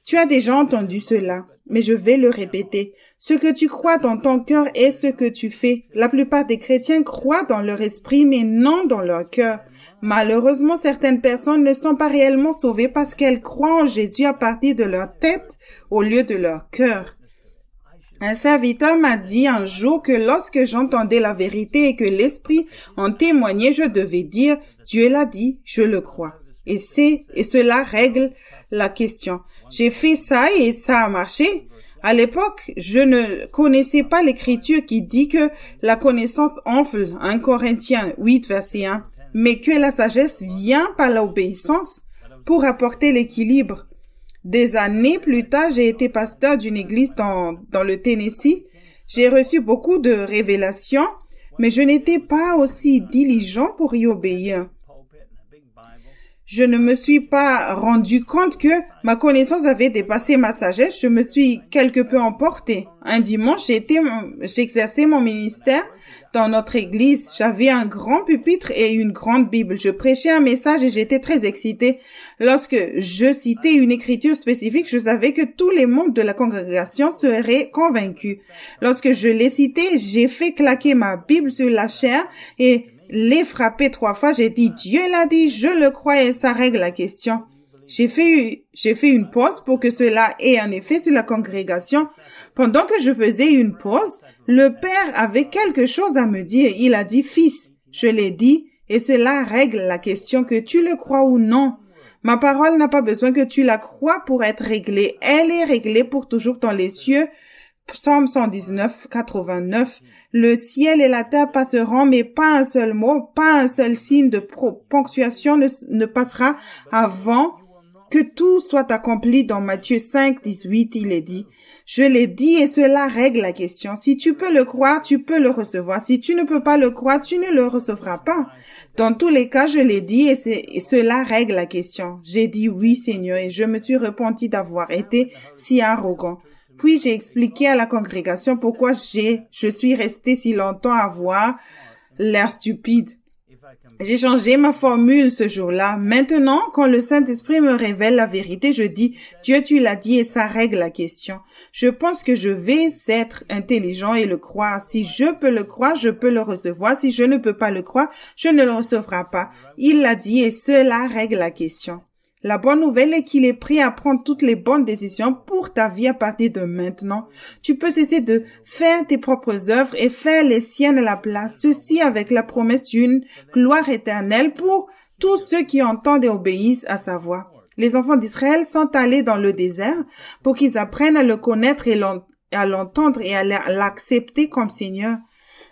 tu as déjà entendu cela, mais je vais le répéter. Ce que tu crois dans ton cœur est ce que tu fais. La plupart des chrétiens croient dans leur esprit, mais non dans leur cœur. Malheureusement, certaines personnes ne sont pas réellement sauvées parce qu'elles croient en Jésus à partir de leur tête au lieu de leur cœur. Un serviteur m'a dit un jour que lorsque j'entendais la vérité et que l'Esprit en témoignait, je devais dire « Dieu l'a dit, je le crois ». Et cela règle la question. J'ai fait ça et ça a marché. À l'époque, je ne connaissais pas l'écriture qui dit que la connaissance enfle, 1 Corinthiens 8, verset 1, mais que la sagesse vient par l'obéissance pour apporter l'équilibre. Des années plus tard, j'ai été pasteur d'une église dans le Tennessee. J'ai reçu beaucoup de révélations, mais je n'étais pas aussi diligent pour y obéir. Je ne me suis pas rendu compte que ma connaissance avait dépassé ma sagesse. Je me suis quelque peu emporté. Un dimanche, j'exerçais mon ministère dans notre église. J'avais un grand pupitre et une grande Bible. Je prêchais un message et j'étais très excitée. Lorsque je citais une écriture spécifique, je savais que tous les membres de la congrégation seraient convaincus. Lorsque je l'ai citée, j'ai fait claquer ma Bible sur la chair et l'ai frappé 3 fois, j'ai dit, Dieu l'a dit, je le crois et ça règle la question. J'ai fait une pause pour que cela ait un effet sur la congrégation. Pendant que je faisais une pause, le père avait quelque chose à me dire. Il a dit, fils, je l'ai dit et cela règle la question que tu le crois ou non. Ma parole n'a pas besoin que tu la crois pour être réglée. Elle est réglée pour toujours dans les cieux. Psaume 119, 89. Le ciel et la terre passeront, mais pas un seul mot, pas un seul signe de ponctuation ne passera avant que tout soit accompli. Dans Matthieu 5, 18, il est dit, Je l'ai dit et cela règle la question. Si tu peux le croire, tu peux le recevoir. Si tu ne peux pas le croire, tu ne le recevras pas. Dans tous les cas, je l'ai dit et cela règle la question. J'ai dit oui, Seigneur, et je me suis repenti d'avoir été si arrogant. Puis j'ai expliqué à la congrégation pourquoi je suis resté si longtemps à avoir l'air stupide. J'ai changé ma formule ce jour-là. Maintenant, quand le Saint-Esprit me révèle la vérité, je dis, Dieu, tu l'as dit et ça règle la question. Je pense que je vais être intelligent et le croire. Si je peux le croire, je peux le recevoir. Si je ne peux pas le croire, je ne le recevrai pas. Il l'a dit et cela règle la question. La bonne nouvelle est qu'il est prêt à prendre toutes les bonnes décisions pour ta vie à partir de maintenant. Tu peux cesser de faire tes propres œuvres et faire les siennes à la place. Ceci avec la promesse d'une gloire éternelle pour tous ceux qui entendent et obéissent à sa voix. Les enfants d'Israël sont allés dans le désert pour qu'ils apprennent à le connaître et à l'entendre et à l'accepter comme Seigneur.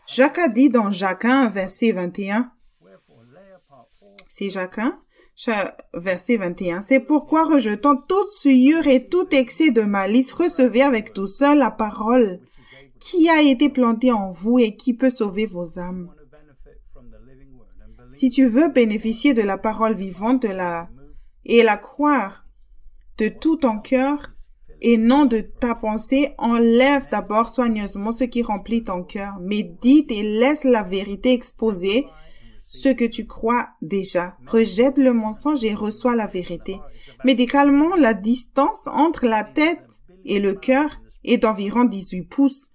Jacques a dit dans Jacques 1, verset 21. C'est Jacques 1. Verset 21. C'est pourquoi, rejetant toute souillure et tout excès de malice, recevez avec douceur la parole qui a été plantée en vous et qui peut sauver vos âmes. Si tu veux bénéficier de la parole vivante et la croire de tout ton cœur et non de ta pensée, enlève d'abord soigneusement ce qui remplit ton cœur. Médite et laisse la vérité exposer ce que tu crois déjà. Rejette le mensonge et reçois la vérité. Médicalement, la distance entre la tête et le cœur est d'environ 18 pouces.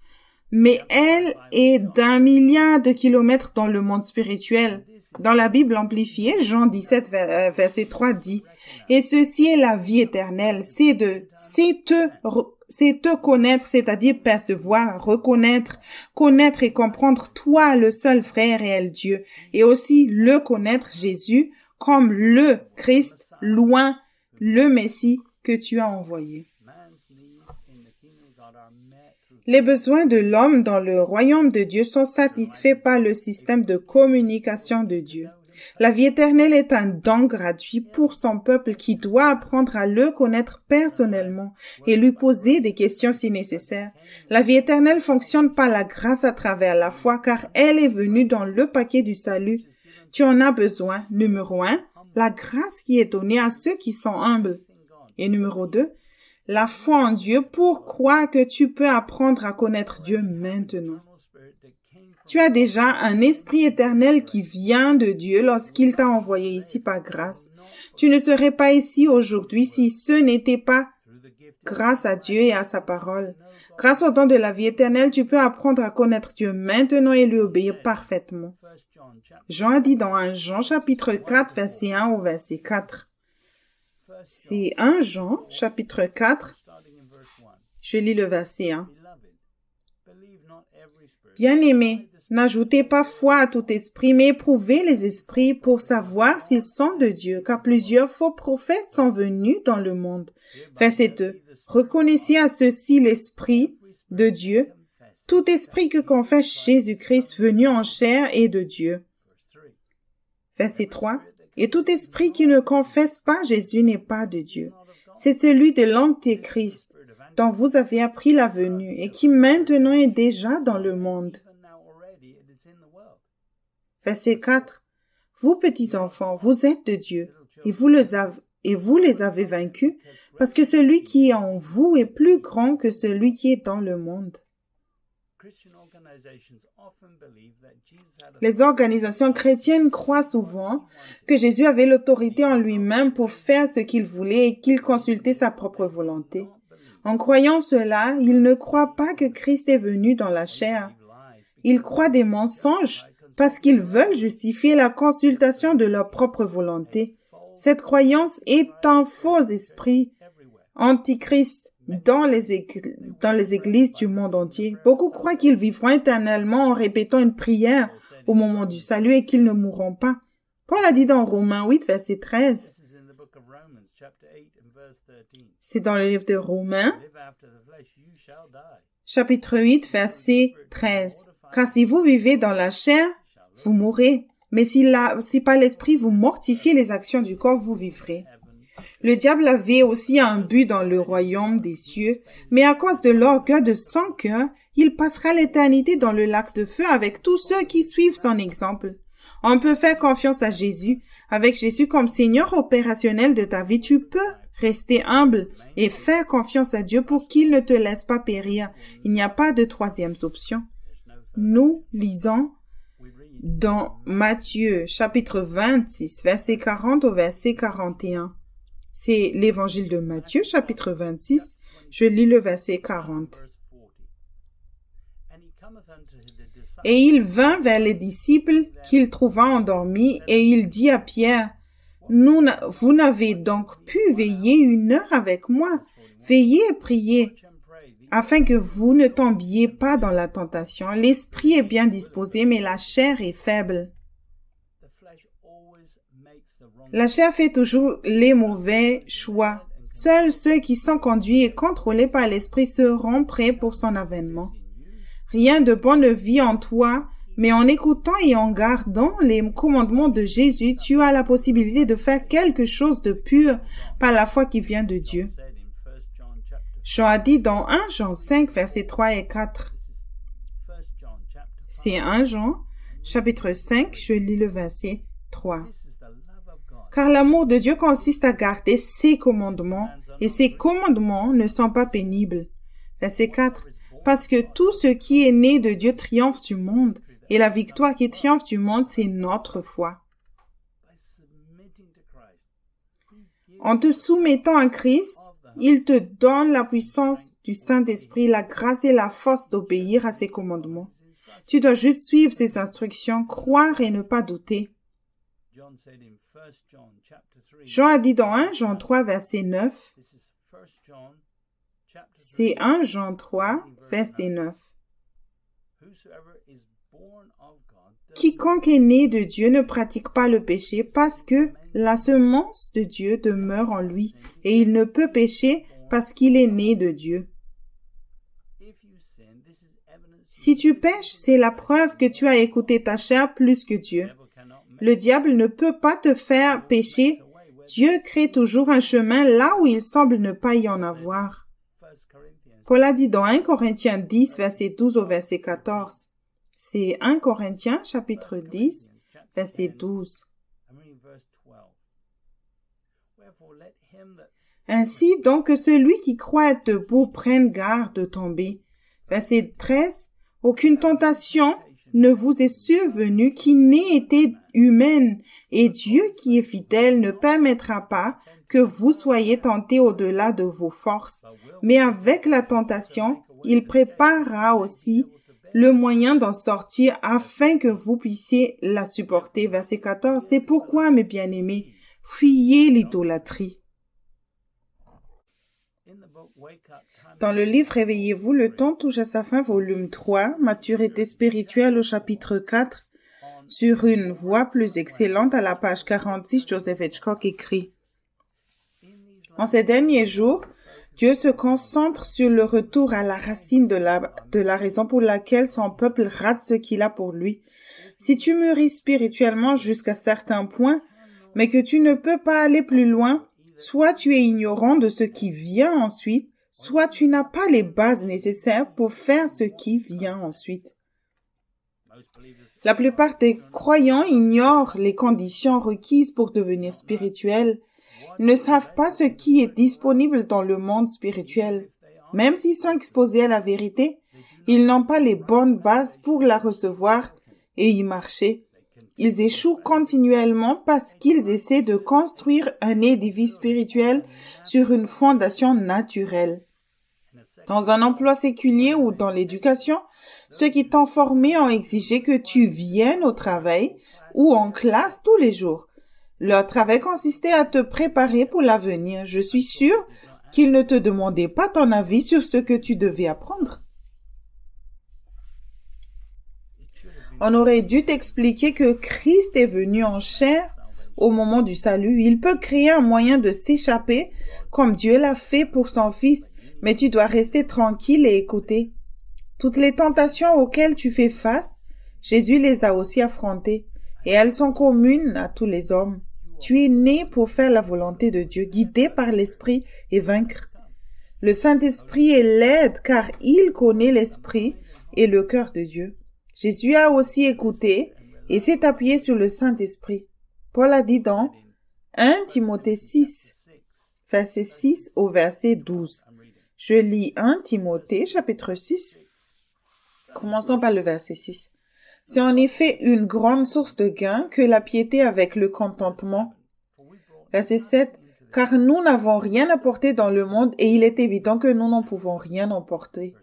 Mais elle est d'1 milliard de kilomètres dans le monde spirituel. Dans la Bible amplifiée, Jean 17, verset 3 dit, « Et ceci est la vie éternelle, c'est te connaître, c'est-à-dire percevoir, reconnaître, connaître et comprendre toi, le seul vrai et réel Dieu, et aussi le connaître, Jésus, comme le Christ, loin, le Messie que tu as envoyé. » Les besoins de l'homme dans le royaume de Dieu sont satisfaits par le système de communication de Dieu. La vie éternelle est un don gratuit pour son peuple qui doit apprendre à le connaître personnellement et lui poser des questions si nécessaire. La vie éternelle fonctionne par la grâce à travers la foi car elle est venue dans le paquet du salut. Tu en as besoin. Numéro 1, la grâce qui est donnée à ceux qui sont humbles. Et numéro 2, la foi en Dieu pour croire que tu peux apprendre à connaître Dieu maintenant. Tu as déjà un esprit éternel qui vient de Dieu lorsqu'il t'a envoyé ici par grâce. Tu ne serais pas ici aujourd'hui si ce n'était pas grâce à Dieu et à sa parole. Grâce au don de la vie éternelle, tu peux apprendre à connaître Dieu maintenant et lui obéir parfaitement. Jean a dit dans 1 Jean chapitre 4, verset 1 au verset 4. C'est 1 Jean, chapitre 4. Je lis le verset 1. Bien-aimés, n'ajoutez pas foi à tout esprit, mais éprouvez les esprits pour savoir s'ils sont de Dieu, car plusieurs faux prophètes sont venus dans le monde. Verset 2. Reconnaissez à ceux-ci l'esprit de Dieu. Tout esprit que confesse Jésus-Christ venu en chair est de Dieu. Verset 3. Et tout esprit qui ne confesse pas Jésus n'est pas de Dieu. C'est celui de l'Antéchrist, dont vous avez appris la venue et qui maintenant est déjà dans le monde. Verset 4. Vous, petits enfants, vous êtes de Dieu et vous les avez vaincus parce que celui qui est en vous est plus grand que celui qui est dans le monde. Les organisations chrétiennes croient souvent que Jésus avait l'autorité en lui-même pour faire ce qu'il voulait et qu'il consultait sa propre volonté. En croyant cela, ils ne croient pas que Christ est venu dans la chair. Ils croient des mensonges parce qu'ils veulent justifier la consultation de leur propre volonté. Cette croyance est un faux esprit antichrist dans les églises du monde entier. Beaucoup croient qu'ils vivront éternellement en répétant une prière au moment du salut et qu'ils ne mourront pas. Paul a dit dans Romains 8, verset 13. C'est dans le livre de Romains, chapitre 8, verset 13. Car si vous vivez dans la chair, vous mourrez. Mais si par l'esprit vous mortifiez les actions du corps, vous vivrez. Le diable avait aussi un but dans le royaume des cieux, mais à cause de l'orgueil de son cœur, il passera l'éternité dans le lac de feu avec tous ceux qui suivent son exemple. On peut faire confiance à Jésus. Avec Jésus comme Seigneur opérationnel de ta vie, tu peux rester humble et faire confiance à Dieu pour qu'il ne te laisse pas périr. Il n'y a pas de troisième option. Nous lisons dans Matthieu chapitre 26, verset 40 au verset 41. C'est l'évangile de Matthieu chapitre 26. Je lis le verset 40. Et il vint vers les disciples qu'il trouva endormis, et il dit à Pierre, vous n'avez donc pu veiller 1 heure avec moi. Veillez et priez, afin que vous ne tombiez pas dans la tentation. L'esprit est bien disposé, mais la chair est faible. La chair fait toujours les mauvais choix. Seuls ceux qui sont conduits et contrôlés par l'esprit seront prêts pour son avènement. Rien de bon ne vit en toi, mais en écoutant et en gardant les commandements de Jésus, tu as la possibilité de faire quelque chose de pur par la foi qui vient de Dieu. Jean a dit dans 1 Jean 5, versets 3 et 4. C'est 1 Jean, chapitre 5, je lis le verset 3. Car l'amour de Dieu consiste à garder ses commandements, et ses commandements ne sont pas pénibles. Verset 4. Parce que tout ce qui est né de Dieu triomphe du monde, et la victoire qui triomphe du monde, c'est notre foi. En te soumettant à Christ, il te donne la puissance du Saint-Esprit, la grâce et la force d'obéir à ses commandements. Tu dois juste suivre ses instructions, croire et ne pas douter. Jean a dit dans 1 Jean 3, verset 9. C'est 1 Jean 3, verset 9. Quiconque est né de Dieu ne pratique pas le péché parce que la semence de Dieu demeure en lui et il ne peut pécher parce qu'il est né de Dieu. Si tu pèches, c'est la preuve que tu as écouté ta chair plus que Dieu. Le diable ne peut pas te faire pécher. Dieu crée toujours un chemin là où il semble ne pas y en avoir. Paul a dit dans 1 Corinthiens 10, verset 12 au verset 14. C'est 1 Corinthiens, chapitre 10, verset 12. Ainsi donc que celui qui croit être debout prenne garde de tomber. Verset 13. Aucune tentation ne vous est survenue qui n'ait été humaine, et Dieu qui est fidèle ne permettra pas que vous soyez tentés au-delà de vos forces. Mais avec la tentation, il préparera aussi le moyen d'en sortir afin que vous puissiez la supporter. Verset 14. C'est pourquoi, mes bien-aimés, fuyez l'idolâtrie. Dans le livre Réveillez-vous, le temps touche à sa fin, volume 3, Maturité spirituelle au chapitre 4, sur une voie plus excellente à la page 46, Joseph Hitchcock écrit. En ces derniers jours, Dieu se concentre sur le retour à la racine de la raison pour laquelle son peuple rate ce qu'il a pour lui. Si tu mûris spirituellement jusqu'à certains points, mais que tu ne peux pas aller plus loin, soit tu es ignorant de ce qui vient ensuite, soit tu n'as pas les bases nécessaires pour faire ce qui vient ensuite. La plupart des croyants ignorent les conditions requises pour devenir spirituels. Ils ne savent pas ce qui est disponible dans le monde spirituel. Même s'ils sont exposés à la vérité, ils n'ont pas les bonnes bases pour la recevoir et y marcher. Ils échouent continuellement parce qu'ils essaient de construire un édifice spirituel sur une fondation naturelle. Dans un emploi séculier ou dans l'éducation, ceux qui t'ont formé ont exigé que tu viennes au travail ou en classe tous les jours. Leur travail consistait à te préparer pour l'avenir. Je suis sûre qu'ils ne te demandaient pas ton avis sur ce que tu devais apprendre. On aurait dû t'expliquer que Christ est venu en chair au moment du salut. Il peut créer un moyen de s'échapper comme Dieu l'a fait pour son Fils, mais tu dois rester tranquille et écouter. Toutes les tentations auxquelles tu fais face, Jésus les a aussi affrontées et elles sont communes à tous les hommes. Tu es né pour faire la volonté de Dieu, guidé par l'Esprit et vaincre. Le Saint-Esprit est l'aide car il connaît l'Esprit et le cœur de Dieu. Jésus a aussi écouté et s'est appuyé sur le Saint-Esprit. Paul a dit dans 1 Timothée 6, verset 6 au verset 12. Je lis 1 Timothée, chapitre 6. Commençons par le verset 6. C'est en effet une grande source de gain que la piété avec le contentement. Verset 7. Car nous n'avons rien apporté dans le monde et il est évident que nous n'en pouvons rien emporter.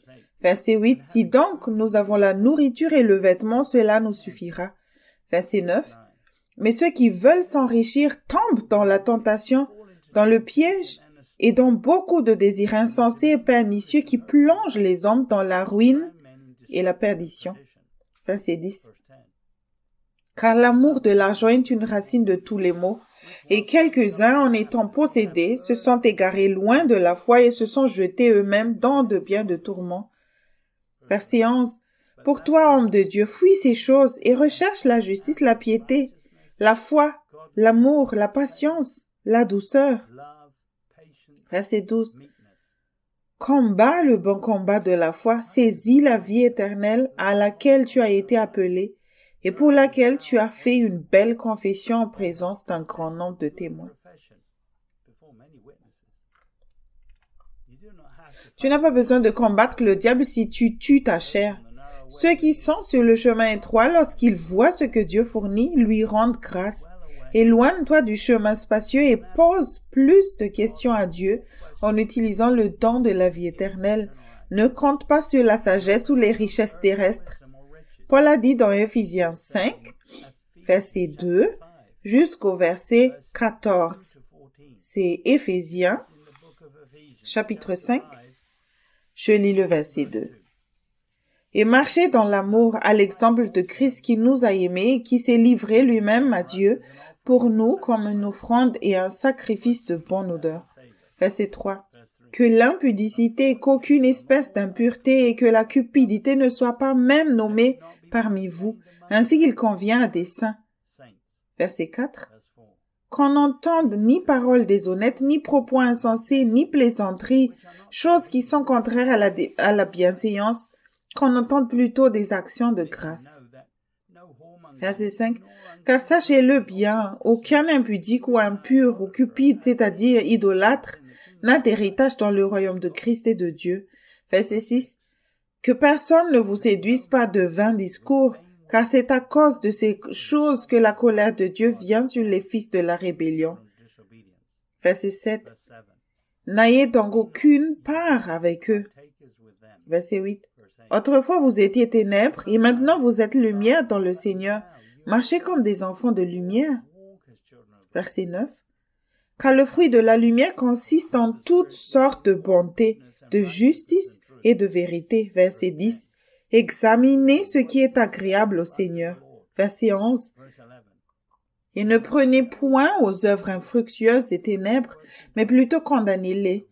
Verset 8. Si donc nous avons la nourriture et le vêtement, cela nous suffira. Verset 9. Mais ceux qui veulent s'enrichir tombent dans la tentation, dans le piège et dans beaucoup de désirs insensés et pernicieux qui plongent les hommes dans la ruine et la perdition. Verset 10. Car l'amour de l'argent est une racine de tous les maux, et quelques-uns, en étant possédés, se sont égarés loin de la foi et se sont jetés eux-mêmes dans de bien de tourments. Verset 11. Pour toi, homme de Dieu, fuis ces choses et recherche la justice, la piété, la foi, l'amour, la patience, la douceur. Verset 12. Combat le bon combat de la foi, saisis la vie éternelle à laquelle tu as été appelé et pour laquelle tu as fait une belle confession en présence d'un grand nombre de témoins. Tu n'as pas besoin de combattre le diable si tu tues ta chair. Ceux qui sont sur le chemin étroit, lorsqu'ils voient ce que Dieu fournit, lui rendent grâce. Éloigne-toi du chemin spacieux et pose plus de questions à Dieu en utilisant le don de la vie éternelle. Ne compte pas sur la sagesse ou les richesses terrestres. Paul a dit dans Éphésiens 5, verset 2, jusqu'au verset 14. C'est Éphésiens, chapitre 5. Je lis le verset 2. Et marchez dans l'amour à l'exemple de Christ qui nous a aimés et qui s'est livré lui-même à Dieu pour nous comme une offrande et un sacrifice de bonne odeur. Verset 3. Que l'impudicité et qu'aucune espèce d'impureté et que la cupidité ne soit pas même nommée parmi vous, ainsi qu'il convient à des saints. Verset 4. Qu'on n'entende ni paroles déshonnêtes, ni propos insensés, ni plaisanteries, choses qui sont contraires à la bienséance, qu'on entende plutôt des actions de grâce. Verset 5. Car sachez-le bien, aucun impudique ou impur ou cupide, c'est-à-dire idolâtre, n'a d'héritage dans le royaume de Christ et de Dieu. Verset 6. Que personne ne vous séduise pas de vains discours, car c'est à cause de ces choses que la colère de Dieu vient sur les fils de la rébellion. Verset 7. N'ayez donc aucune part avec eux. Verset 8. Autrefois vous étiez ténèbres, et maintenant vous êtes lumière dans le Seigneur. Marchez comme des enfants de lumière. Verset 9. Car le fruit de la lumière consiste en toutes sortes de bonté, de justice et de vérité. Verset 10. Examinez ce qui est agréable au Seigneur. Verset 11. Et ne prenez point aux œuvres infructueuses et ténèbres, mais plutôt condamnez-les.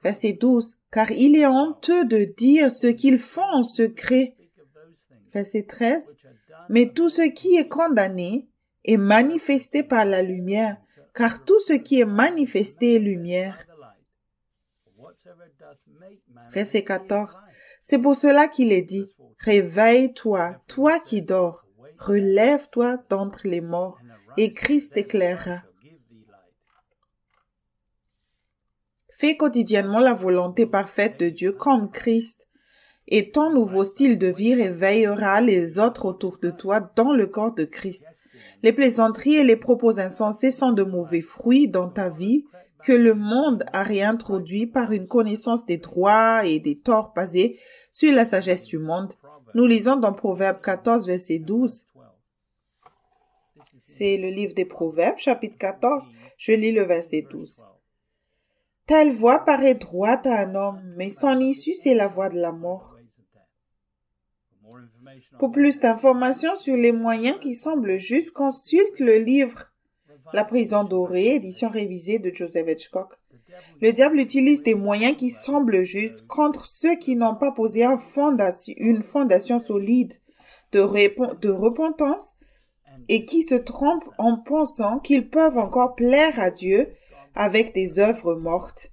Verset 12. Car il est honteux de dire ce qu'ils font en secret. Verset 13. Mais tout ce qui est condamné est manifesté par la lumière, car tout ce qui est manifesté est lumière. Verset 14. C'est pour cela qu'il est dit, réveille-toi, toi qui dors, relève-toi d'entre les morts, et Christ t'éclairera. Fais quotidiennement la volonté parfaite de Dieu comme Christ, et ton nouveau style de vie réveillera les autres autour de toi dans le corps de Christ. Les plaisanteries et les propos insensés sont de mauvais fruits dans ta vie que le monde a réintroduit par une connaissance des droits et des torts basés sur la sagesse du monde. Nous lisons dans Proverbes 14, verset 12. C'est le livre des Proverbes, chapitre 14. Je lis le verset 12. Telle voie paraît droite à un homme, mais son issue, c'est la voie de la mort. Pour plus d'informations sur les moyens qui semblent justes, consulte le livre La prison dorée, édition révisée de Joseph Hitchcock. Le diable utilise des moyens qui semblent justes contre ceux qui n'ont pas posé une fondation solide de repentance et qui se trompent en pensant qu'ils peuvent encore plaire à Dieu avec des œuvres mortes.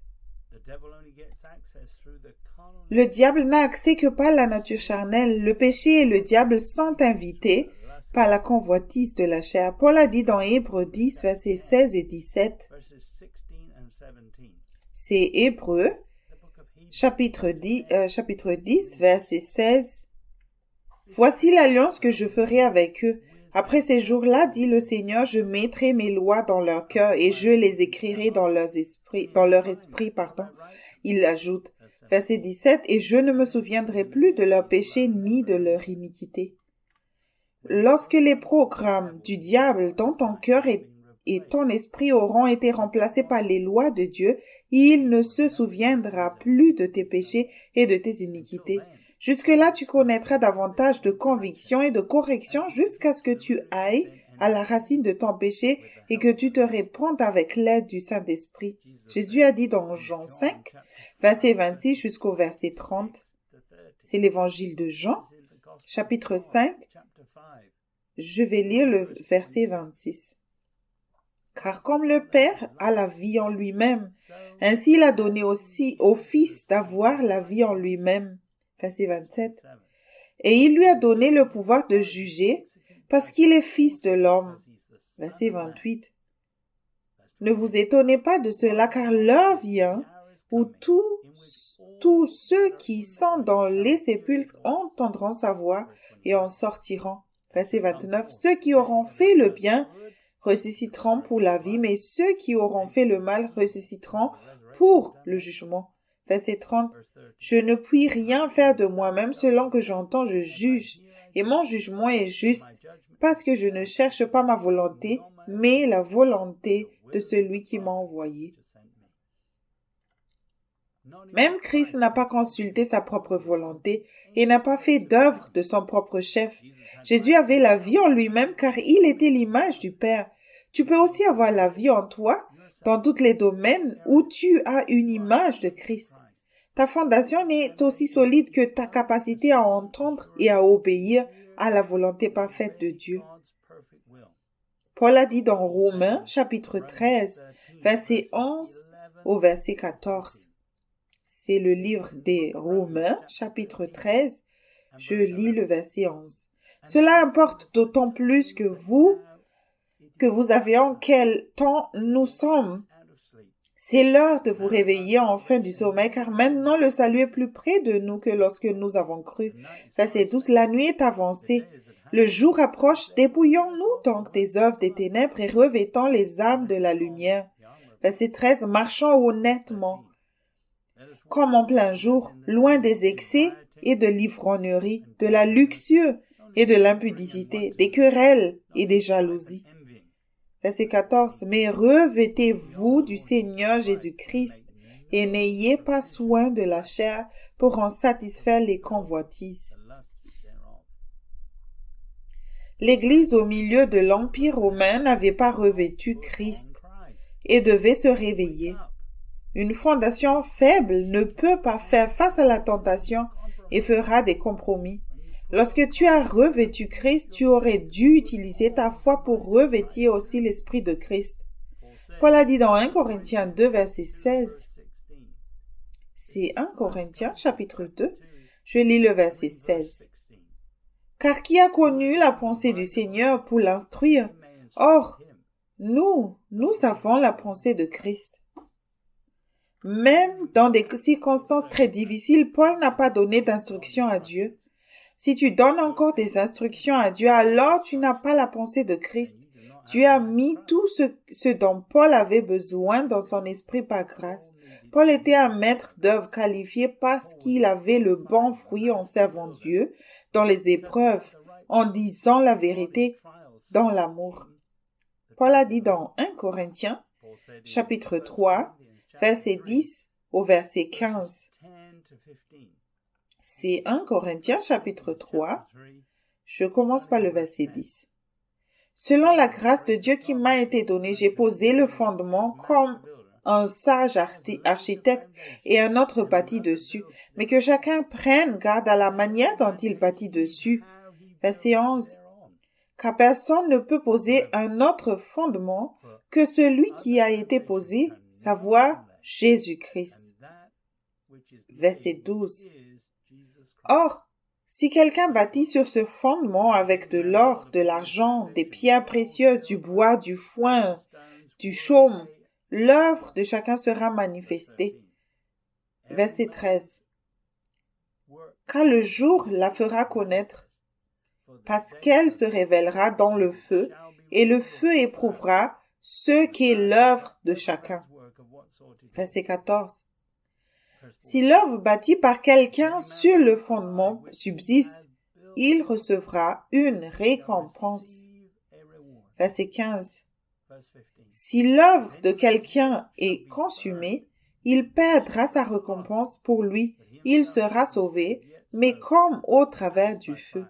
Le diable n'a accès que par la nature charnelle. Le péché et le diable sont invités par la convoitise de la chair. Paul a dit dans Hébreux 10, versets 16 et 17. C'est Hébreux, chapitre 10, verset 16. Voici l'alliance que je ferai avec eux. Après ces jours-là, dit le Seigneur, je mettrai mes lois dans leur cœur et je les écrirai dans leur esprit. Il ajoute, verset 17, et je ne me souviendrai plus de leur péché ni de leur iniquité. Lorsque les programmes du diable dans ton cœur et ton esprit auront été remplacés par les lois de Dieu, il ne se souviendra plus de tes péchés et de tes iniquités. Jusque-là, tu connaîtras davantage de conviction et de correction jusqu'à ce que tu ailles à la racine de ton péché et que tu te répandes avec l'aide du Saint-Esprit. Jésus a dit dans Jean 5, verset 26 jusqu'au verset 30. C'est l'évangile de Jean, chapitre 5. Je vais lire le verset 26. Car comme le Père a la vie en lui-même, ainsi il a donné aussi au Fils d'avoir la vie en lui-même. Verset 27. Et il lui a donné le pouvoir de juger parce qu'il est fils de l'homme. Verset 28. Ne vous étonnez pas de cela, car l'heure vient où tous ceux qui sont dans les sépulcres entendront sa voix et en sortiront. Verset 29. Ceux qui auront fait le bien ressusciteront pour la vie, mais ceux qui auront fait le mal ressusciteront pour le jugement. Verset 30. Je ne puis rien faire de moi-même, selon que j'entends, je juge, et mon jugement est juste, parce que je ne cherche pas ma volonté, mais la volonté de celui qui m'a envoyé. Même Christ n'a pas consulté sa propre volonté et n'a pas fait d'œuvre de son propre chef. Jésus avait la vie en lui-même car il était l'image du Père. Tu peux aussi avoir la vie en toi dans tous les domaines où tu as une image de Christ. Ta fondation est aussi solide que ta capacité à entendre et à obéir à la volonté parfaite de Dieu. Paul a dit dans Romains, chapitre 13, verset 11 au verset 14. C'est le livre des Romains, chapitre 13. Je lis le verset 11. Cela importe d'autant plus que vous avez en quel temps nous sommes. C'est l'heure de vous réveiller enfin du sommeil, car maintenant le salut est plus près de nous que lorsque nous avons cru. Verset 12. La nuit est avancée. Le jour approche. Dépouillons-nous donc des œuvres des ténèbres et revêtons les âmes de la lumière. Verset 13. Marchons honnêtement, comme en plein jour, loin des excès et de l'ivrognerie, de la luxure et de l'impudicité, des querelles et des jalousies. Verset 14. Mais revêtez-vous du Seigneur Jésus-Christ et n'ayez pas soin de la chair pour en satisfaire les convoitises. L'Église au milieu de l'Empire romain n'avait pas revêtu Christ et devait se réveiller. Une fondation faible ne peut pas faire face à la tentation et fera des compromis. Lorsque tu as revêtu Christ, tu aurais dû utiliser ta foi pour revêtir aussi l'Esprit de Christ. Paul a dit dans 1 Corinthiens 2, verset 16. C'est 1 Corinthiens, chapitre 2. Je lis le verset 16. Car qui a connu la pensée du Seigneur pour l'instruire? Or, nous savons la pensée de Christ. Même dans des circonstances très difficiles, Paul n'a pas donné d'instruction à Dieu. Si tu donnes encore des instructions à Dieu, alors tu n'as pas la pensée de Christ. Dieu a mis tout ce dont Paul avait besoin dans son esprit par grâce. Paul était un maître d'œuvre qualifié parce qu'il avait le bon fruit en servant Dieu dans les épreuves, en disant la vérité dans l'amour. Paul a dit dans 1 Corinthiens, chapitre 3, verset 10 au verset 15. C'est 1 Corinthiens, chapitre 3. Je commence par le verset 10. Selon la grâce de Dieu qui m'a été donnée, j'ai posé le fondement comme un sage architecte et un autre bâtit dessus, mais que chacun prenne garde à la manière dont il bâtit dessus. Verset 11. car personne ne peut poser un autre fondement que celui qui a été posé, savoir Jésus-Christ. Verset 12. Or, si quelqu'un bâtit sur ce fondement avec de l'or, de l'argent, des pierres précieuses, du bois, du foin, du chaume, l'œuvre de chacun sera manifestée. Verset 13. Car le jour la fera connaître, parce qu'elle se révélera dans le feu, et le feu éprouvera ce qu'est l'œuvre de chacun. Verset 14. Si l'œuvre bâtie par quelqu'un sur le fondement subsiste, il recevra une récompense. Verset 15. Si l'œuvre de quelqu'un est consumée, il perdra sa récompense pour lui. Il sera sauvé, mais comme au travers du feu.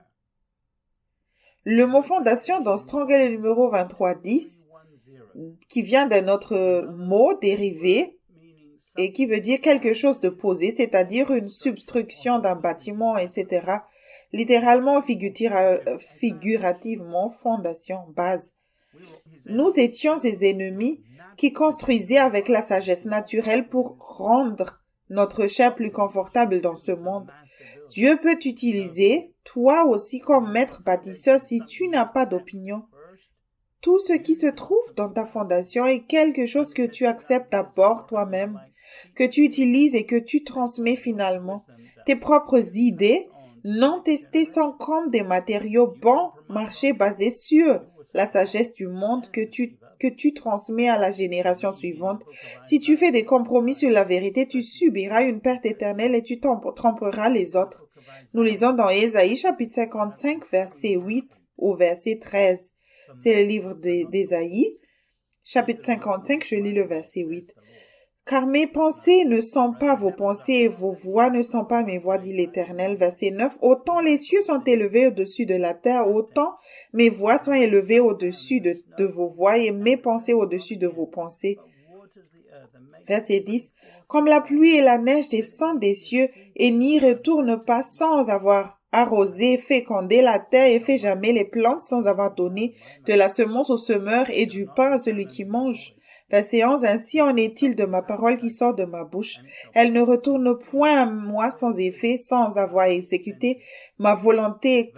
Le mot fondation dans Strong est le numéro 2310, qui vient d'un autre mot dérivé et qui veut dire quelque chose de posé, c'est-à-dire une substruction d'un bâtiment, etc. Littéralement, figurativement, fondation, base. Nous étions ses ennemis qui construisaient avec la sagesse naturelle pour rendre notre chair plus confortable dans ce monde. Dieu peut t'utiliser, toi aussi, comme maître bâtisseur si tu n'as pas d'opinion. Tout ce qui se trouve dans ta fondation est quelque chose que tu acceptes d'abord toi-même, que tu utilises et que tu transmets finalement. Tes propres idées, non testées, sont comme des matériaux bon marché basés sur la sagesse du monde que tu transmets à la génération suivante. Si tu fais des compromis sur la vérité, tu subiras une perte éternelle et tu tromperas les autres. Nous lisons dans Ésaïe chapitre 55, verset 8 au verset 13. C'est le livre d'Ésaïe, chapitre 55, je lis le verset 8. Car mes pensées ne sont pas vos pensées et vos voix ne sont pas mes voix, dit l'Éternel. Verset 9. Autant les cieux sont élevés au-dessus de la terre, autant mes voix sont élevées au-dessus de vos voix et mes pensées au-dessus de vos pensées. Verset 10. Comme la pluie et la neige descendent des cieux et n'y retournent pas sans avoir arrosé, fécondé la terre et fait jamais les plantes sans avoir donné de la semence au semeur et du pain à celui qui mange. Verset 11. Ainsi en est-il de ma parole qui sort de ma bouche. Elle ne retourne point à moi sans effet, sans avoir exécuté ma volonté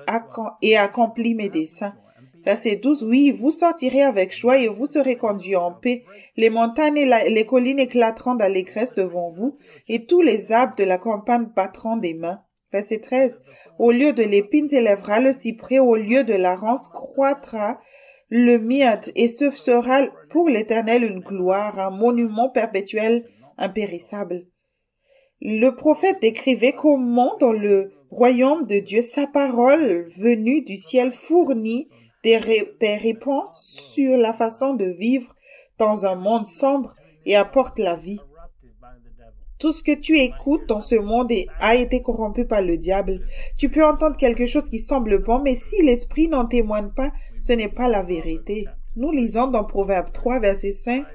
et accompli mes desseins. Verset 12. Oui, vous sortirez avec joie et vous serez conduits en paix. Les montagnes et les collines éclateront d'allégresse devant vous et tous les arbres de la campagne battront des mains. Verset 13. Au lieu de l'épine s'élèvera le cyprès, au lieu de la rance croîtra le myrte, et ce sera pour l'Éternel une gloire, un monument perpétuel impérissable. Le prophète décrivait comment dans le royaume de Dieu, sa parole venue du ciel fournit des réponses sur la façon de vivre dans un monde sombre et apporte la vie. Tout ce que tu écoutes dans ce monde a été corrompu par le diable. Tu peux entendre quelque chose qui semble bon, mais si l'esprit n'en témoigne pas, ce n'est pas la vérité. Nous lisons dans Proverbe 3, verset 5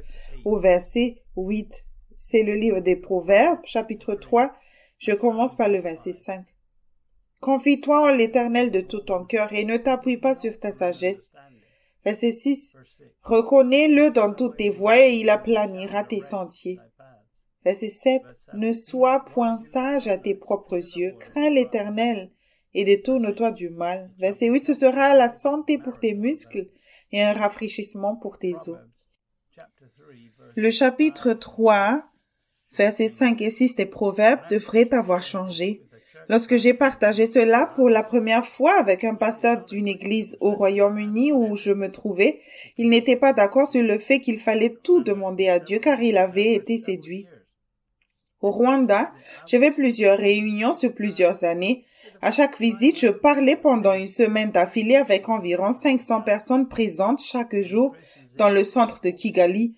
au verset 8. C'est le livre des Proverbes, chapitre 3. Je commence par le verset 5. Confie-toi en l'Éternel de tout ton cœur et ne t'appuie pas sur ta sagesse. Verset 6. Reconnais-le dans toutes tes voies et il aplanira tes sentiers. Verset 7. Ne sois point sage à tes propres yeux. Crains l'Éternel et détourne-toi du mal. Verset 8. Ce sera la santé pour tes muscles et un rafraîchissement pour tes os. Le chapitre 3, versets 5 et 6 des Proverbes devrait avoir changé. Lorsque j'ai partagé cela pour la première fois avec un pasteur d'une église au Royaume-Uni où je me trouvais, il n'était pas d'accord sur le fait qu'il fallait tout demander à Dieu car il avait été séduit. Au Rwanda, j'avais plusieurs réunions sur plusieurs années. À chaque visite, je parlais pendant une semaine d'affilée avec environ 500 personnes présentes chaque jour dans le centre de Kigali.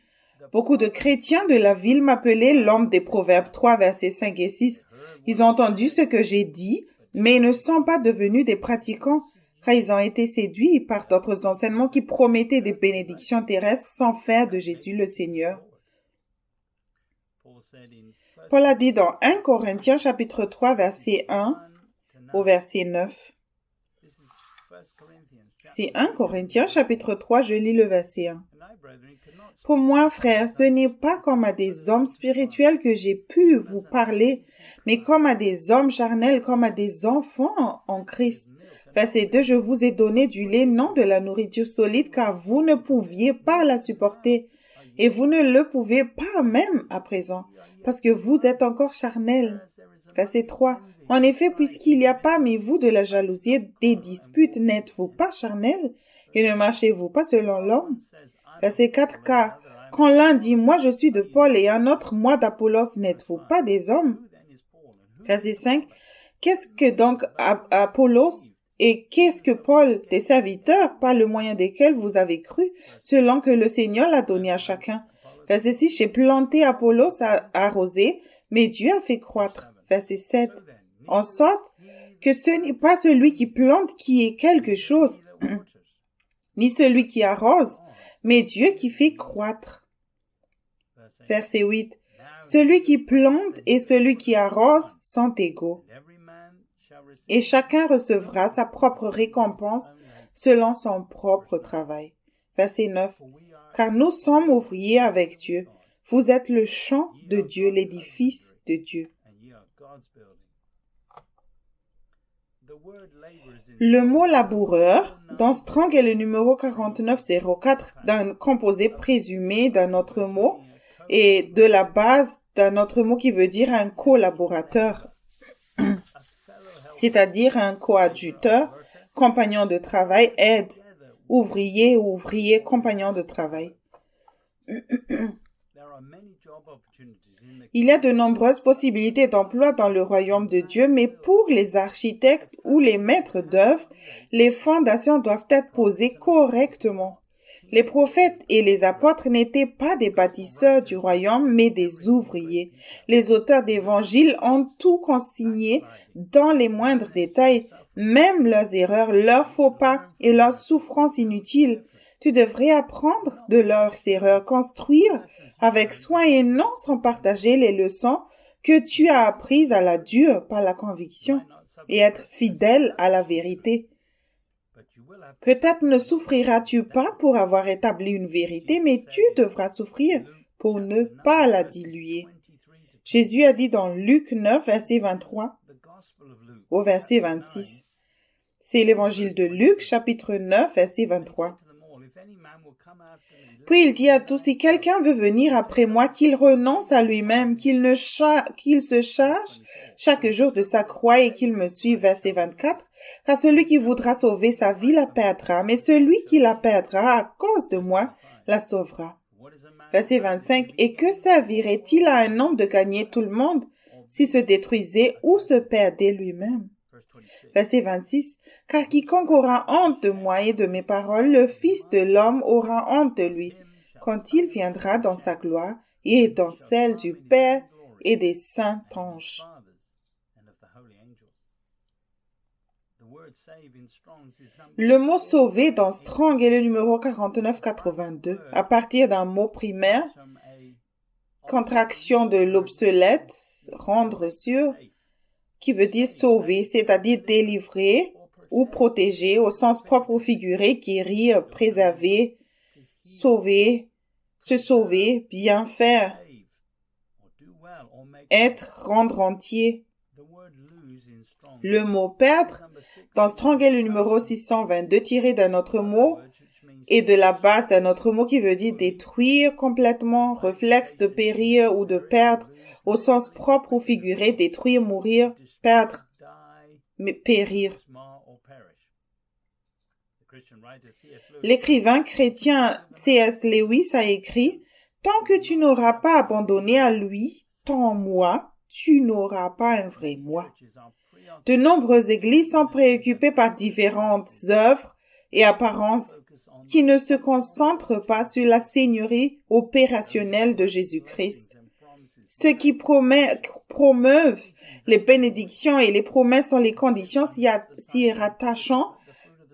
Beaucoup de chrétiens de la ville m'appelaient l'homme des Proverbes 3, versets 5 et 6. Ils ont entendu ce que j'ai dit, mais ils ne sont pas devenus des pratiquants, car ils ont été séduits par d'autres enseignements qui promettaient des bénédictions terrestres sans faire de Jésus le Seigneur. Paul a dit dans 1 Corinthiens chapitre 3 verset 1 au verset 9. C'est 1 Corinthiens chapitre 3, je lis le verset 1. Pour moi, frères, ce n'est pas comme à des hommes spirituels que j'ai pu vous parler, mais comme à des hommes charnels, comme à des enfants en Christ. Verset 2, je vous ai donné du lait, non de la nourriture solide, car vous ne pouviez pas la supporter, et vous ne le pouvez pas même à présent, parce que vous êtes encore charnels. Verset 3, en effet, puisqu'il y a parmi vous de la jalousie, des disputes, n'êtes-vous pas charnels, et ne marchez-vous pas selon l'homme? Verset 4, car quand l'un dit « Moi je suis de Paul » et un autre « Moi d'Apollos », n'êtes-vous pas des hommes? Verset 5, qu'est-ce que donc Apollos et qu'est-ce que Paul, des serviteurs, par le moyen desquels vous avez cru, selon que le Seigneur l'a donné à chacun? Verset 6, j'ai planté, Apollos a arrosé, mais Dieu a fait croître. Verset 7, en sorte que ce n'est pas celui qui plante qui est quelque chose, ni celui qui arrose, mais Dieu qui fait croître. Verset 8. Celui qui plante et celui qui arrose sont égaux, et chacun recevra sa propre récompense selon son propre travail. Verset 9. Car nous sommes ouvriers avec Dieu. Vous êtes le champ de Dieu, l'édifice de Dieu. Le mot laboureur, dans Strong est le numéro 4904 d'un composé présumé d'un autre mot et de la base d'un autre mot qui veut dire un collaborateur, c'est-à-dire un coadjuteur, compagnon de travail, aide, ouvrier ou ouvrier, compagnon de travail. Il y a de nombreuses possibilités d'emploi dans le royaume de Dieu, mais pour les architectes ou les maîtres d'œuvre, les fondations doivent être posées correctement. Les prophètes et les apôtres n'étaient pas des bâtisseurs du royaume, mais des ouvriers. Les auteurs d'évangiles ont tout consigné dans les moindres détails, même leurs erreurs, leurs faux pas et leurs souffrances inutiles. Tu devrais apprendre de leurs erreurs, construire avec soin et non sans partager les leçons que tu as apprises à la dure par la conviction et être fidèle à la vérité. Peut-être ne souffriras-tu pas pour avoir établi une vérité, mais tu devras souffrir pour ne pas la diluer. Jésus a dit dans Luc 9, verset 23 au verset 26. C'est l'évangile de Luc, chapitre 9, verset 23. Puis il dit à tous, si quelqu'un veut venir après moi, qu'il renonce à lui-même, qu'il se charge chaque jour de sa croix et qu'il me suive, verset 24, car celui qui voudra sauver sa vie la perdra, mais celui qui la perdra à cause de moi la sauvera. Verset 25, et que servirait-il à un homme de gagner tout le monde s'il se détruisait ou se perdait lui-même? Verset 26, car quiconque aura honte de moi et de mes paroles, le Fils de l'homme aura honte de lui, quand il viendra dans sa gloire et dans celle du Père et des saints anges. Le mot sauver dans Strong est le numéro 4982, à partir d'un mot primaire, contraction de l'obsolète, rendre sûr, qui veut dire sauver, c'est-à-dire délivrer ou protéger au sens propre ou figuré, guérir, préserver, sauver, se sauver, bien faire, être, rendre entier. Le mot perdre, dans Strong est le numéro 622 tiré d'un autre mot et de la base d'un autre mot qui veut dire détruire complètement, réflexe de périr ou de perdre, au sens propre ou figuré, détruire, mourir, perdre, périr. L'écrivain chrétien C.S. Lewis a écrit « Tant que tu n'auras pas abandonné à lui ton moi, tu n'auras pas un vrai moi. » De nombreuses églises sont préoccupées par différentes œuvres et apparences qui ne se concentrent pas sur la seigneurie opérationnelle de Jésus-Christ. Ceux qui promeuvent les bénédictions et les promesses sont les conditions s'y rattachant,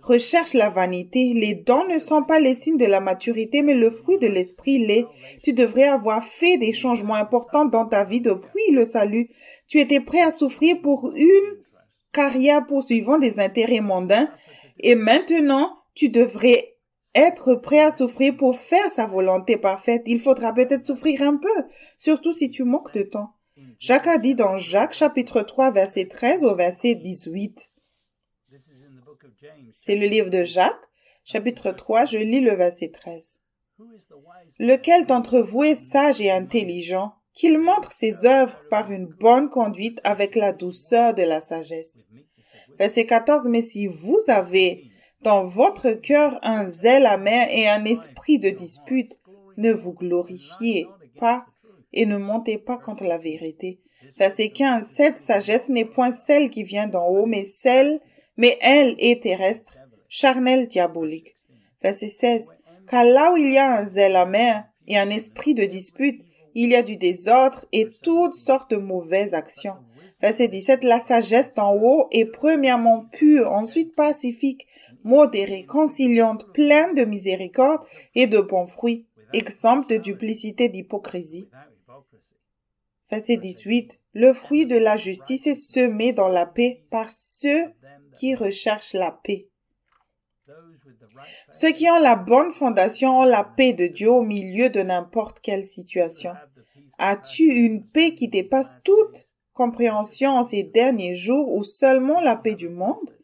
recherchent la vanité. Les dons ne sont pas les signes de la maturité, mais le fruit de l'esprit l'est. Tu devrais avoir fait des changements importants dans ta vie depuis le salut. Tu étais prêt à souffrir pour une carrière poursuivant des intérêts mondains, et maintenant, Tu devrais être prêt à souffrir pour faire sa volonté parfaite. Il faudra peut-être souffrir un peu, surtout si tu manques de temps. Jacques a dit dans Jacques chapitre 3 verset 13 au verset 18. C'est le livre de Jacques, chapitre 3, je lis le verset 13. Lequel d'entre vous est sage et intelligent, qu'il montre ses œuvres par une bonne conduite avec la douceur de la sagesse. Verset 14, mais si vous avez dans votre cœur un zèle amer et un esprit de dispute, ne vous glorifiez pas et ne montez pas contre la vérité. Verset 15, cette sagesse n'est point celle qui vient d'en haut, mais elle est terrestre, charnelle, diabolique. Verset 16, car là où il y a un zèle amer et un esprit de dispute, il y a du désordre et toutes sortes de mauvaises actions. Verset 17, la sagesse d'en haut est premièrement pure, ensuite pacifique, modérée, conciliante, pleine de miséricorde et de bons fruits, exempte de duplicité, d'hypocrisie. Verset 18, le fruit de la justice est semé dans la paix par ceux qui recherchent la paix. Ceux qui ont la bonne fondation ont la paix de Dieu au milieu de n'importe quelle situation. As-tu une paix qui dépasse toute compréhension en ces derniers jours ou seulement la paix du monde?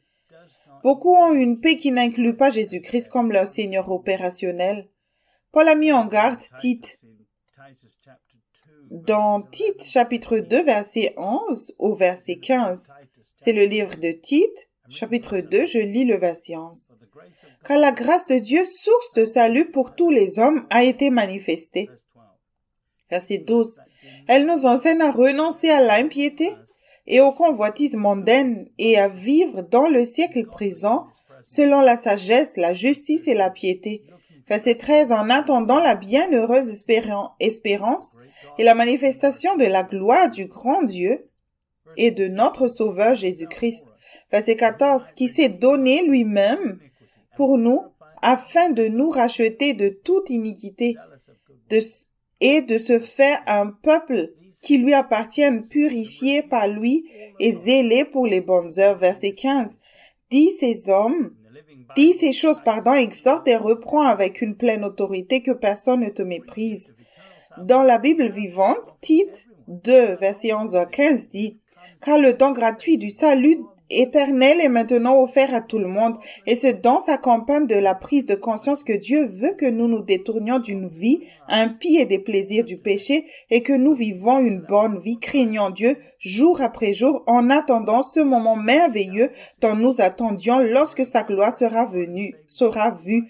Beaucoup ont une paix qui n'inclut pas Jésus-Christ comme leur Seigneur opérationnel. Paul a mis en garde Tite. Dans Tite, chapitre 2, verset 11 au verset 15. C'est le livre de Tite, chapitre 2, je lis le verset 11. Car la grâce de Dieu, source de salut pour tous les hommes, a été manifestée. Verset 12. Elle nous enseigne à renoncer à l'impiété et aux convoitises mondaines et à vivre dans le siècle présent selon la sagesse, la justice et la piété. Verset 13. En attendant la bienheureuse espérance et la manifestation de la gloire du grand Dieu et de notre Sauveur Jésus-Christ. Verset 14. Qui s'est donné lui-même pour nous afin de nous racheter de toute iniquité et de se faire un peuple qui lui appartienne, purifié par lui et zélé pour les bonnes œuvres. Verset 15. Dis ces choses, exhorte et reprend avec une pleine autorité que personne ne te méprise. Dans la Bible vivante, Tite 2, verset 11 à 15 dit, car le don gratuit du salut éternel est maintenant offert à tout le monde, et ce don s'accompagne de la prise de conscience que Dieu veut que nous nous détournions d'une vie impie et des plaisirs du péché, et que nous vivons une bonne vie, craignant Dieu jour après jour, en attendant ce moment merveilleux dont nous attendions lorsque sa gloire sera vue,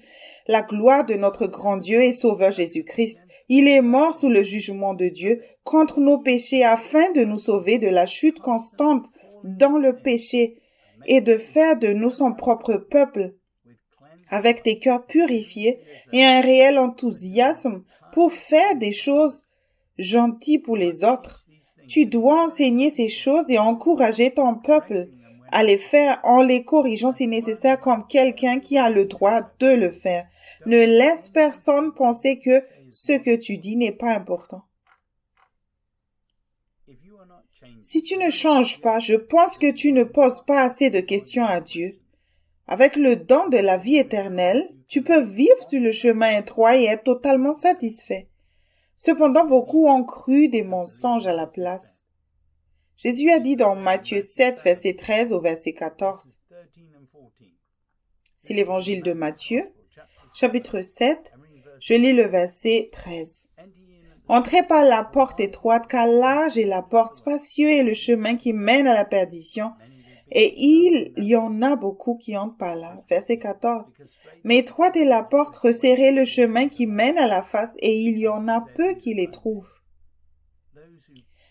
la gloire de notre grand Dieu et Sauveur Jésus-Christ. Il est mort sous le jugement de Dieu contre nos péchés afin de nous sauver de la chute constante dans le péché et de faire de nous son propre peuple, avec des cœurs purifiés et un réel enthousiasme pour faire des choses gentilles pour les autres. Tu dois enseigner ces choses et encourager ton peuple à les faire en les corrigeant si nécessaire comme quelqu'un qui a le droit de le faire. Ne laisse personne penser que ce que tu dis n'est pas important. Si tu ne changes pas, je pense que tu ne poses pas assez de questions à Dieu. Avec le don de la vie éternelle, tu peux vivre sur le chemin étroit et être totalement satisfait. Cependant, beaucoup ont cru des mensonges à la place. Jésus a dit dans Matthieu 7, verset 13 au verset 14. C'est l'évangile de Matthieu, chapitre 7, je lis le verset 13. Entrez par la porte étroite, car large est la porte, spacieux est le chemin qui mène à la perdition, et il y en a beaucoup qui entrent par là. Verset 14. Mais étroite est la porte, resserré le chemin qui mène à la face, et il y en a peu qui les trouvent.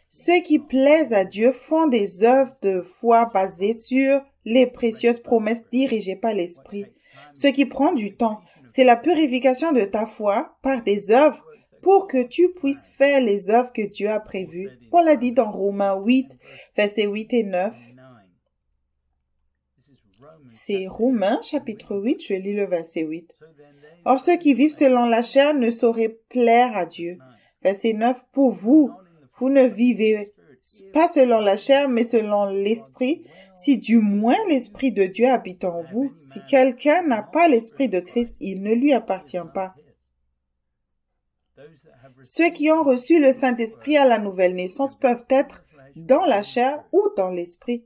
Ceux qui plaisent à Dieu font des œuvres de foi basées sur les précieuses promesses dirigées par l'Esprit. Ce qui prend du temps, c'est la purification de ta foi par des œuvres pour que tu puisses faire les œuvres que Dieu a prévues. Paul a dit dans Romains 8, versets 8 et 9. C'est Romains, chapitre 8, je lis le verset 8. Or, ceux qui vivent selon la chair ne sauraient plaire à Dieu. Verset 9. Pour vous, vous ne vivez pas selon la chair, mais selon l'esprit, si du moins l'esprit de Dieu habite en vous. Si quelqu'un n'a pas l'esprit de Christ, il ne lui appartient pas. Ceux qui ont reçu le Saint-Esprit à la nouvelle naissance peuvent être dans la chair ou dans l'esprit.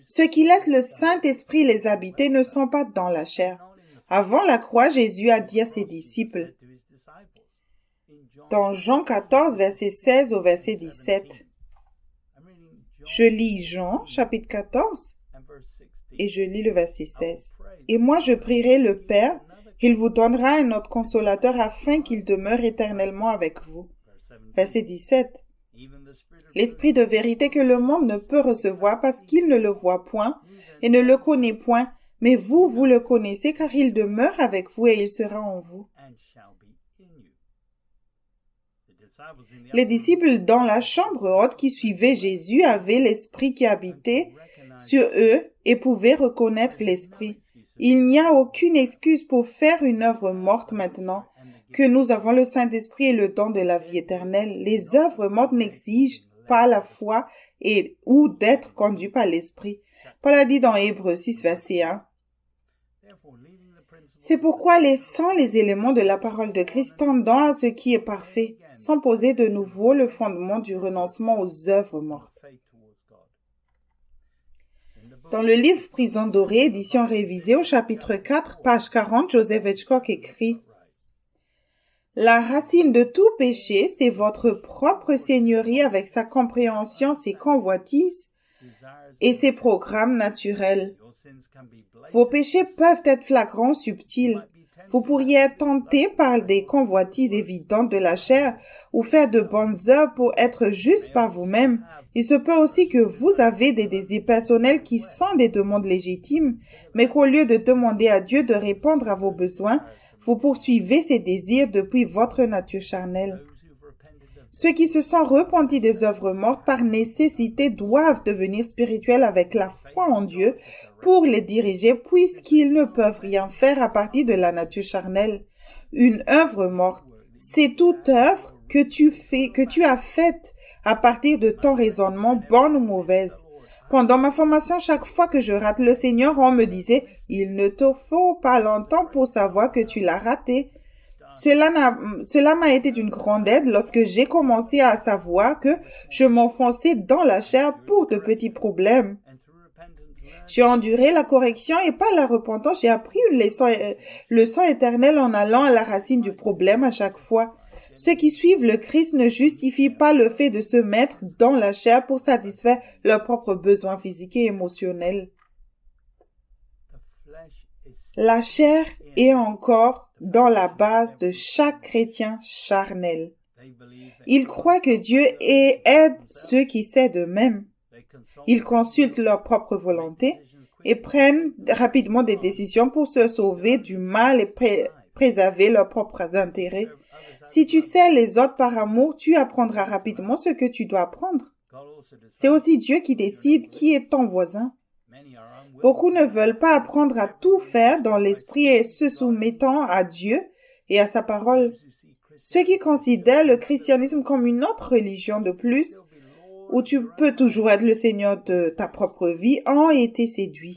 Ceux qui laissent le Saint-Esprit les habiter ne sont pas dans la chair. Avant la croix, Jésus a dit à ses disciples, dans Jean 14, verset 16 au verset 17. Je lis Jean, chapitre 14, et je lis le verset 16. Et moi je prierai le Père, il vous donnera un autre consolateur afin qu'il demeure éternellement avec vous. Verset 17. L'esprit de vérité que le monde ne peut recevoir parce qu'il ne le voit point et ne le connaît point, mais vous, vous le connaissez car il demeure avec vous et il sera en vous. Les disciples dans la chambre haute qui suivaient Jésus avaient l'esprit qui habitait sur eux et pouvaient reconnaître l'esprit. Il n'y a aucune excuse pour faire une œuvre morte maintenant que nous avons le Saint-Esprit et le don de la vie éternelle. Les œuvres mortes n'exigent pas la foi ou d'être conduits par l'Esprit. Paul a dit dans Hébreux 6, verset 1. C'est pourquoi laissant les éléments de la parole de Christ tendant à ce qui est parfait, sans poser de nouveau le fondement du renoncement aux œuvres mortes. Dans le livre Prison dorée, édition révisée au chapitre 4, page 40, Joseph Hitchcock écrit « La racine de tout péché, c'est votre propre seigneurie avec sa compréhension, ses convoitises et ses programmes naturels. Vos péchés peuvent être flagrants, subtils. Vous pourriez être tenté par des convoitises évidentes de la chair ou faire de bonnes œuvres pour être juste par vous-même. Il se peut aussi que vous avez des désirs personnels qui sont des demandes légitimes, mais qu'au lieu de demander à Dieu de répondre à vos besoins, vous poursuivez ces désirs depuis votre nature charnelle. Ceux qui se sont repentis des œuvres mortes par nécessité doivent devenir spirituels avec la foi en Dieu pour les diriger puisqu'ils ne peuvent rien faire à partir de la nature charnelle. Une œuvre morte, c'est toute œuvre que tu as faite à partir de ton raisonnement, bonne ou mauvaise. Pendant ma formation, chaque fois que je rate le Seigneur, on me disait « Il ne te faut pas longtemps pour savoir que tu l'as raté ». Cela m'a été d'une grande aide lorsque j'ai commencé à savoir que je m'enfonçais dans la chair pour de petits problèmes. J'ai enduré la correction et par la repentance, j'ai appris une leçon éternelle en allant à la racine du problème à chaque fois. Ceux qui suivent le Christ ne justifient pas le fait de se mettre dans la chair pour satisfaire leurs propres besoins physiques et émotionnels. La chair est encore dans la base de chaque chrétien charnel. Ils croient que Dieu aide ceux qui s'aident eux-mêmes. Ils consultent leur propre volonté et prennent rapidement des décisions pour se sauver du mal et préserver leurs propres intérêts. Si tu sers les autres par amour, tu apprendras rapidement ce que tu dois apprendre. C'est aussi Dieu qui décide qui est ton voisin. Beaucoup ne veulent pas apprendre à tout faire dans l'esprit et se soumettant à Dieu et à sa parole. Ceux qui considèrent le christianisme comme une autre religion de plus, où tu peux toujours être le Seigneur de ta propre vie, ont été séduits.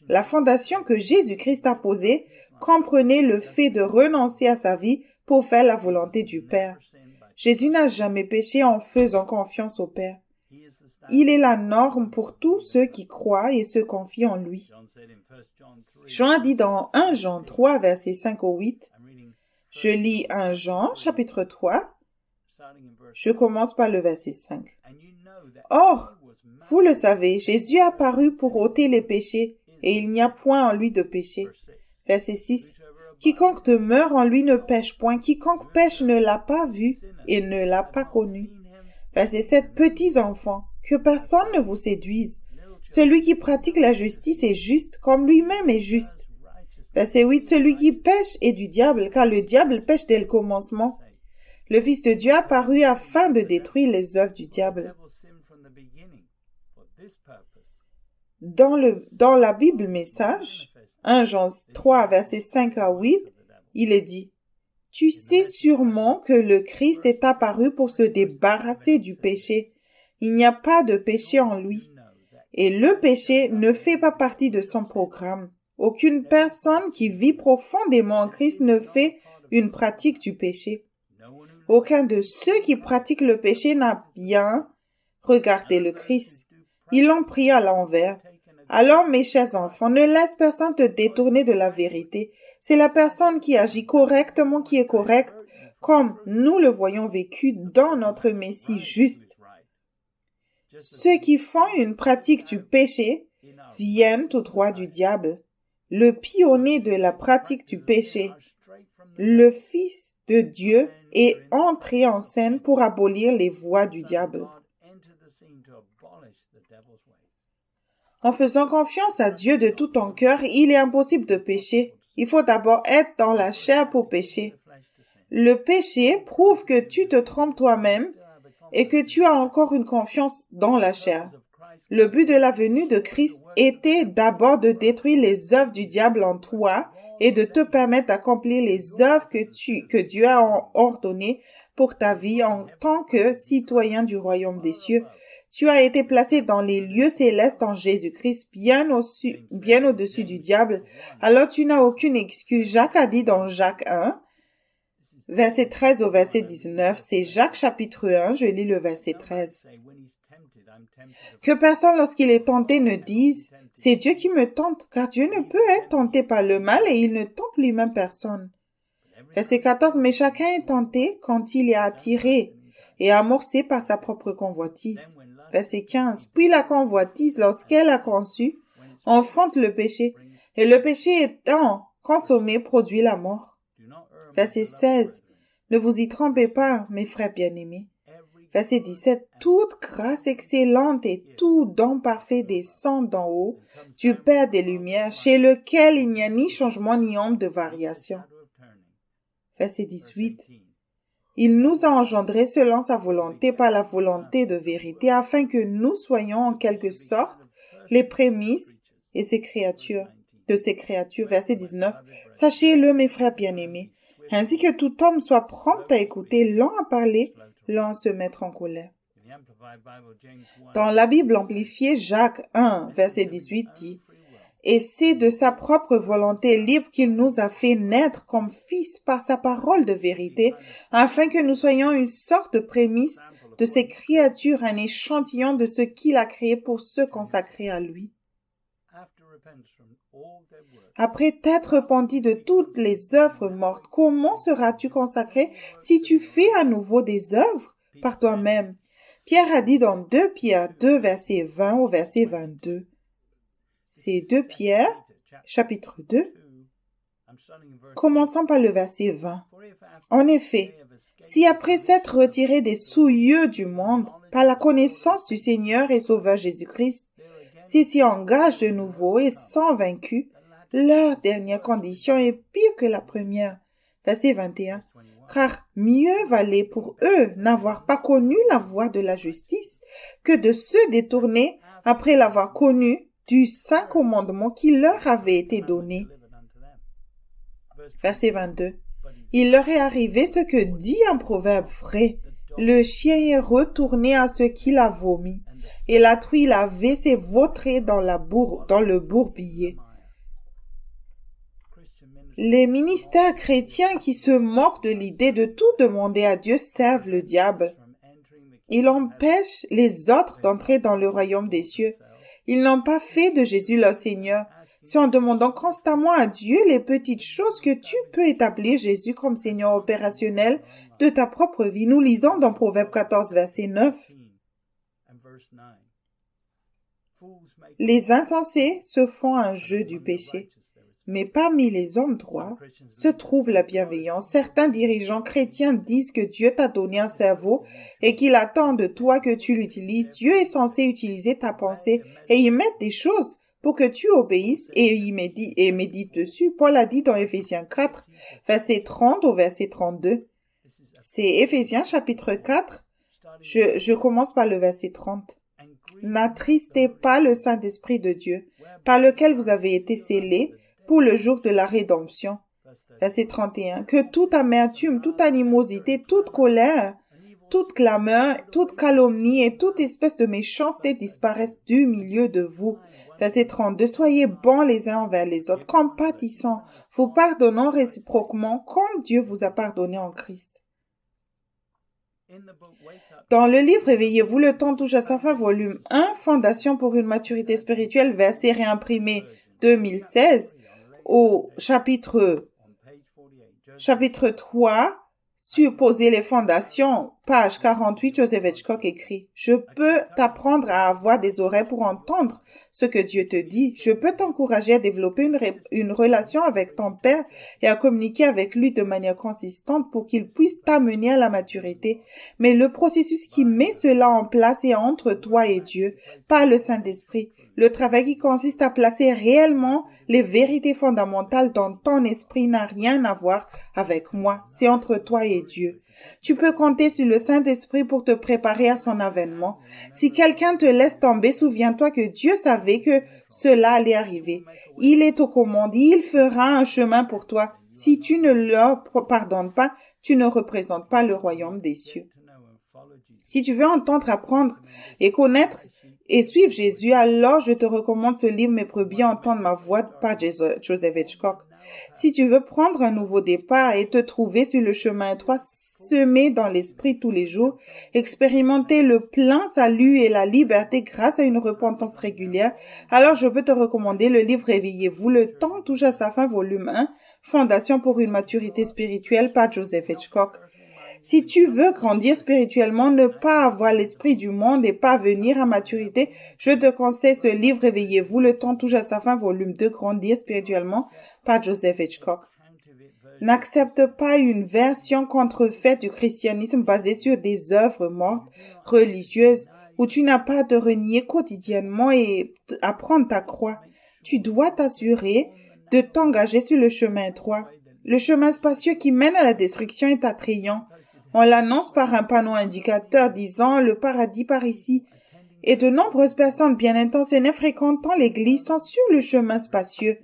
La fondation que Jésus-Christ a posée comprenait le fait de renoncer à sa vie pour faire la volonté du Père. Jésus n'a jamais péché en faisant confiance au Père. Il est la norme pour tous ceux qui croient et se confient en lui. Jean a dit dans 1 Jean 3, versets 5 au 8, je lis 1 Jean, chapitre 3, je commence par le verset 5. Or, vous le savez, Jésus est apparu pour ôter les péchés, et il n'y a point en lui de péché. Verset 6. Quiconque demeure en lui ne pêche point, quiconque pêche ne l'a pas vu et ne l'a pas connu. Verset 7. Petits enfants, que personne ne vous séduise. Celui qui pratique la justice est juste, comme lui-même est juste. Verset 8. Celui qui pêche est du diable, car le diable pêche dès le commencement. Le Fils de Dieu apparut afin de détruire les œuvres du diable. Dans la Bible Message, 1 Jean 3, versets 5 à 8, il est dit « Tu sais sûrement que le Christ est apparu pour se débarrasser du péché, Il n'y a pas de péché en lui. Et le péché ne fait pas partie de son programme. Aucune personne qui vit profondément en Christ ne fait une pratique du péché. Aucun de ceux qui pratiquent le péché n'a bien regardé le Christ. Ils l'ont pris à l'envers. Alors, mes chers enfants, ne laisse personne te détourner de la vérité. C'est la personne qui agit correctement qui est correcte, comme nous le voyons vécu dans notre Messie juste. Ceux qui font une pratique du péché viennent tout droit du diable. Le pionnier de la pratique du péché, le Fils de Dieu, est entré en scène pour abolir les voies du diable. En faisant confiance à Dieu de tout ton cœur, il est impossible de pécher. Il faut d'abord être dans la chair pour pécher. Le péché prouve que tu te trompes toi-même et que tu as encore une confiance dans la chair. Le but de la venue de Christ était d'abord de détruire les œuvres du diable en toi et de te permettre d'accomplir les œuvres que Dieu a ordonnées pour ta vie en tant que citoyen du royaume des cieux. Tu as été placé dans les lieux célestes en Jésus-Christ, bien au-dessus du diable. Alors tu n'as aucune excuse. Jacques a dit dans Jacques 1, verset 13 au verset 19, c'est Jacques chapitre 1, je lis le verset 13. Que personne lorsqu'il est tenté ne dise, c'est Dieu qui me tente, car Dieu ne peut être tenté par le mal et il ne tente lui-même personne. Verset 14, mais chacun est tenté quand il est attiré et amorcé par sa propre convoitise. Verset 15, puis la convoitise, lorsqu'elle a conçu, enfante le péché, et le péché étant consommé produit la mort. Verset 16, ne vous y trompez pas, mes frères bien-aimés. Verset 17, toute grâce excellente et tout don parfait descend d'en haut, du Père des Lumières, chez lequel il n'y a ni changement ni ombre de variation. Verset 18, il nous a engendrés selon sa volonté par la volonté de vérité, afin que nous soyons en quelque sorte les prémices de ces créatures. Verset 19, sachez-le, mes frères bien-aimés, ainsi que tout homme soit prompt à écouter, lent à parler, lent à se mettre en colère. Dans la Bible amplifiée, Jacques 1, verset 18 dit, et c'est de sa propre volonté libre qu'il nous a fait naître comme fils par sa parole de vérité, afin que nous soyons une sorte de prémisse de ces créatures, un échantillon de ce qu'il a créé pour se consacrer à lui. Après t'être repenti de toutes les œuvres mortes, comment seras-tu consacré si tu fais à nouveau des œuvres par toi-même? Pierre a dit dans 2 Pierre 2, verset 20 au verset 22. C'est 2 Pierre, chapitre 2. Commençons par le verset 20. En effet, si après s'être retiré des souillures du monde, par la connaissance du Seigneur et Sauveur Jésus-Christ, s'ils s'y engagent de nouveau et sans vaincu, leur dernière condition est pire que la première. Verset 21. Car mieux valait pour eux n'avoir pas connu la voie de la justice que de se détourner après l'avoir connu du saint commandement qui leur avait été donné. Verset 22. Il leur est arrivé ce que dit un proverbe vrai. Le chien est retourné à ce qu'il a vomi, et la truie lavée s'est vautrée dans le bourbier. Les ministères chrétiens qui se moquent de l'idée de tout demander à Dieu servent le diable. Ils empêchent les autres d'entrer dans le royaume des cieux. Ils n'ont pas fait de Jésus leur Seigneur. C'est en demandant constamment à Dieu les petites choses que tu peux établir Jésus comme Seigneur opérationnel de ta propre vie. Nous lisons dans Proverbe 14, verset 9. Les insensés se font un jeu du péché. Mais parmi les hommes droits se trouve la bienveillance. Certains dirigeants chrétiens disent que Dieu t'a donné un cerveau et qu'il attend de toi que tu l'utilises. Dieu est censé utiliser ta pensée et y mettre des choses pour que tu obéisses et médites dessus. Paul a dit dans Éphésiens 4, verset 30 au verset 32. C'est Éphésiens chapitre 4. Je commence par le verset 30. N'attristez pas le Saint-Esprit de Dieu, par lequel vous avez été scellés pour le jour de la rédemption. Verset 31. Que toute amertume, toute animosité, toute colère, toute clameur, toute calomnie et toute espèce de méchanceté disparaissent du milieu de vous. Verset 32. Soyez bons les uns envers les autres, compatissants, vous pardonnant réciproquement comme Dieu vous a pardonné en Christ. Dans le livre Réveillez-vous, le temps touche à sa fin, volume 1, Fondation pour une maturité spirituelle, verset réimprimé 2016, au chapitre 3, Supposer les fondations, page 48, Joseph Hitchcock écrit « Je peux t'apprendre à avoir des oreilles pour entendre ce que Dieu te dit. Je peux t'encourager à développer une relation avec ton Père et à communiquer avec lui de manière consistante pour qu'il puisse t'amener à la maturité. Mais le processus qui met cela en place est entre toi et Dieu, par le Saint-Esprit. Le travail qui consiste à placer réellement les vérités fondamentales dans ton esprit n'a rien à voir avec moi. C'est entre toi et Dieu. Tu peux compter sur le Saint-Esprit pour te préparer à son avènement. Si quelqu'un te laisse tomber, souviens-toi que Dieu savait que cela allait arriver. Il est aux commandes, il fera un chemin pour toi. Si tu ne leur pardonnes pas, tu ne représentes pas le royaume des cieux. Si tu veux entendre, apprendre et connaître et suivre Jésus, alors je te recommande ce livre « Mes brebis entendent ma voix » par Joseph Hitchcock. Si tu veux prendre un nouveau départ et te trouver sur le chemin étroit, semé dans l'esprit tous les jours, expérimenter le plein salut et la liberté grâce à une repentance régulière, alors je peux te recommander le livre Réveillez-vous, le temps touche à sa fin, volume 1, Fondation pour une maturité spirituelle par Joseph Hitchcock. Si tu veux grandir spirituellement, ne pas avoir l'esprit du monde et parvenir à maturité, je te conseille ce livre Réveillez-vous, le temps touche à sa fin, volume 2, Grandir spirituellement, par Joseph Hitchcock. N'accepte pas une version contrefaite du christianisme basée sur des œuvres mortes, religieuses, où tu n'as pas à te renier quotidiennement et à prendre ta croix. Tu dois t'assurer de t'engager sur le chemin étroit. Le chemin spacieux qui mène à la destruction est attrayant. On l'annonce par un panneau indicateur disant « Le paradis par ici ». Et de nombreuses personnes bien intentionnées fréquentant l'église sont sur le chemin spacieux.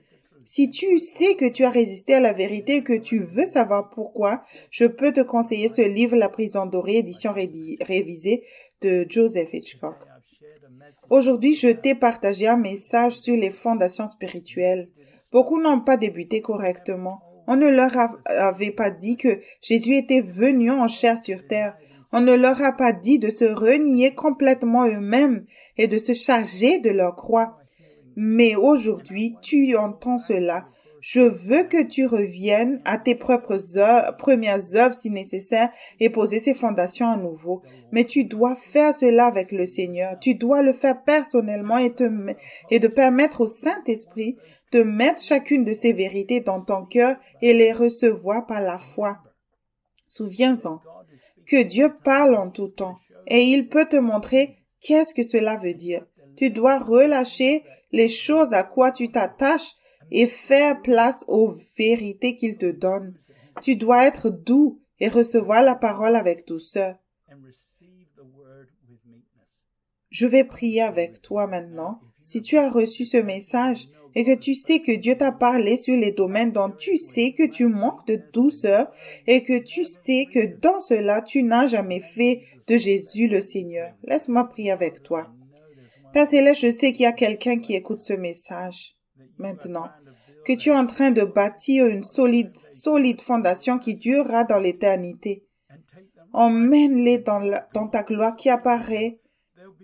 Si tu sais que tu as résisté à la vérité et que tu veux savoir pourquoi, je peux te conseiller ce livre « La prison dorée », édition révisée de Joseph Hitchcock. Aujourd'hui, je t'ai partagé un message sur les fondations spirituelles. Beaucoup n'ont pas débuté correctement. On ne leur avait pas dit que Jésus était venu en chair sur terre. On ne leur a pas dit de se renier complètement eux-mêmes et de se charger de leur croix. Mais aujourd'hui, tu entends cela. Je veux que tu reviennes à tes premières œuvres si nécessaire et poser ces fondations à nouveau. Mais tu dois faire cela avec le Seigneur. Tu dois le faire personnellement et de permettre au Saint-Esprit de mettre chacune de ces vérités dans ton cœur et les recevoir par la foi. Souviens-en que Dieu parle en tout temps et il peut te montrer qu'est-ce que cela veut dire. Tu dois relâcher les choses à quoi tu t'attaches et faire place aux vérités qu'il te donne. Tu dois être doux et recevoir la parole avec douceur. Je vais prier avec toi maintenant. Si tu as reçu ce message et que tu sais que Dieu t'a parlé sur les domaines dont tu sais que tu manques de douceur et que tu sais que dans cela tu n'as jamais fait de Jésus le Seigneur, laisse-moi prier avec toi. Père Céleste, je sais qu'il y a quelqu'un qui écoute ce message maintenant, que tu es en train de bâtir une solide fondation qui durera dans l'éternité. Emmène-les dans ta gloire qui apparaît,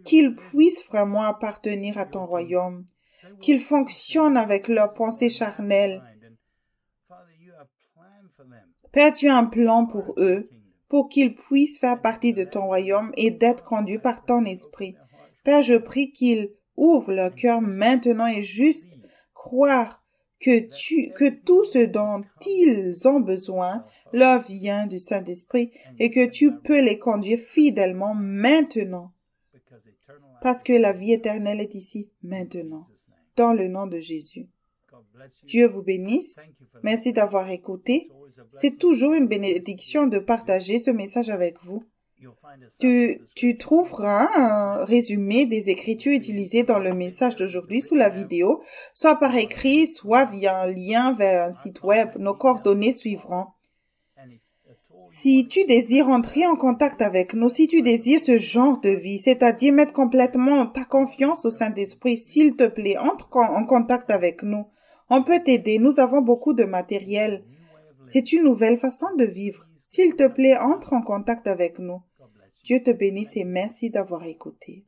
qu'ils puissent vraiment appartenir à ton royaume, qu'ils fonctionnent avec leurs pensées charnelles. Père, tu as un plan pour eux, pour qu'ils puissent faire partie de ton royaume et d'être conduits par ton esprit. Père, je prie qu'ils ouvrent leur cœur maintenant et juste croire que tout ce dont ils ont besoin leur vient du Saint-Esprit et que tu peux les conduire fidèlement maintenant. Parce que la vie éternelle est ici, maintenant, dans le nom de Jésus. Dieu vous bénisse. Merci d'avoir écouté. C'est toujours une bénédiction de partager ce message avec vous. Tu trouveras un résumé des écritures utilisées dans le message d'aujourd'hui sous la vidéo, soit par écrit, soit via un lien vers un site web. Nos coordonnées suivront. Si tu désires entrer en contact avec nous, si tu désires ce genre de vie, c'est-à-dire mettre complètement ta confiance au Saint-Esprit, s'il te plaît, entre en contact avec nous. On peut t'aider, nous avons beaucoup de matériel. C'est une nouvelle façon de vivre. S'il te plaît, entre en contact avec nous. Dieu te bénisse et merci d'avoir écouté.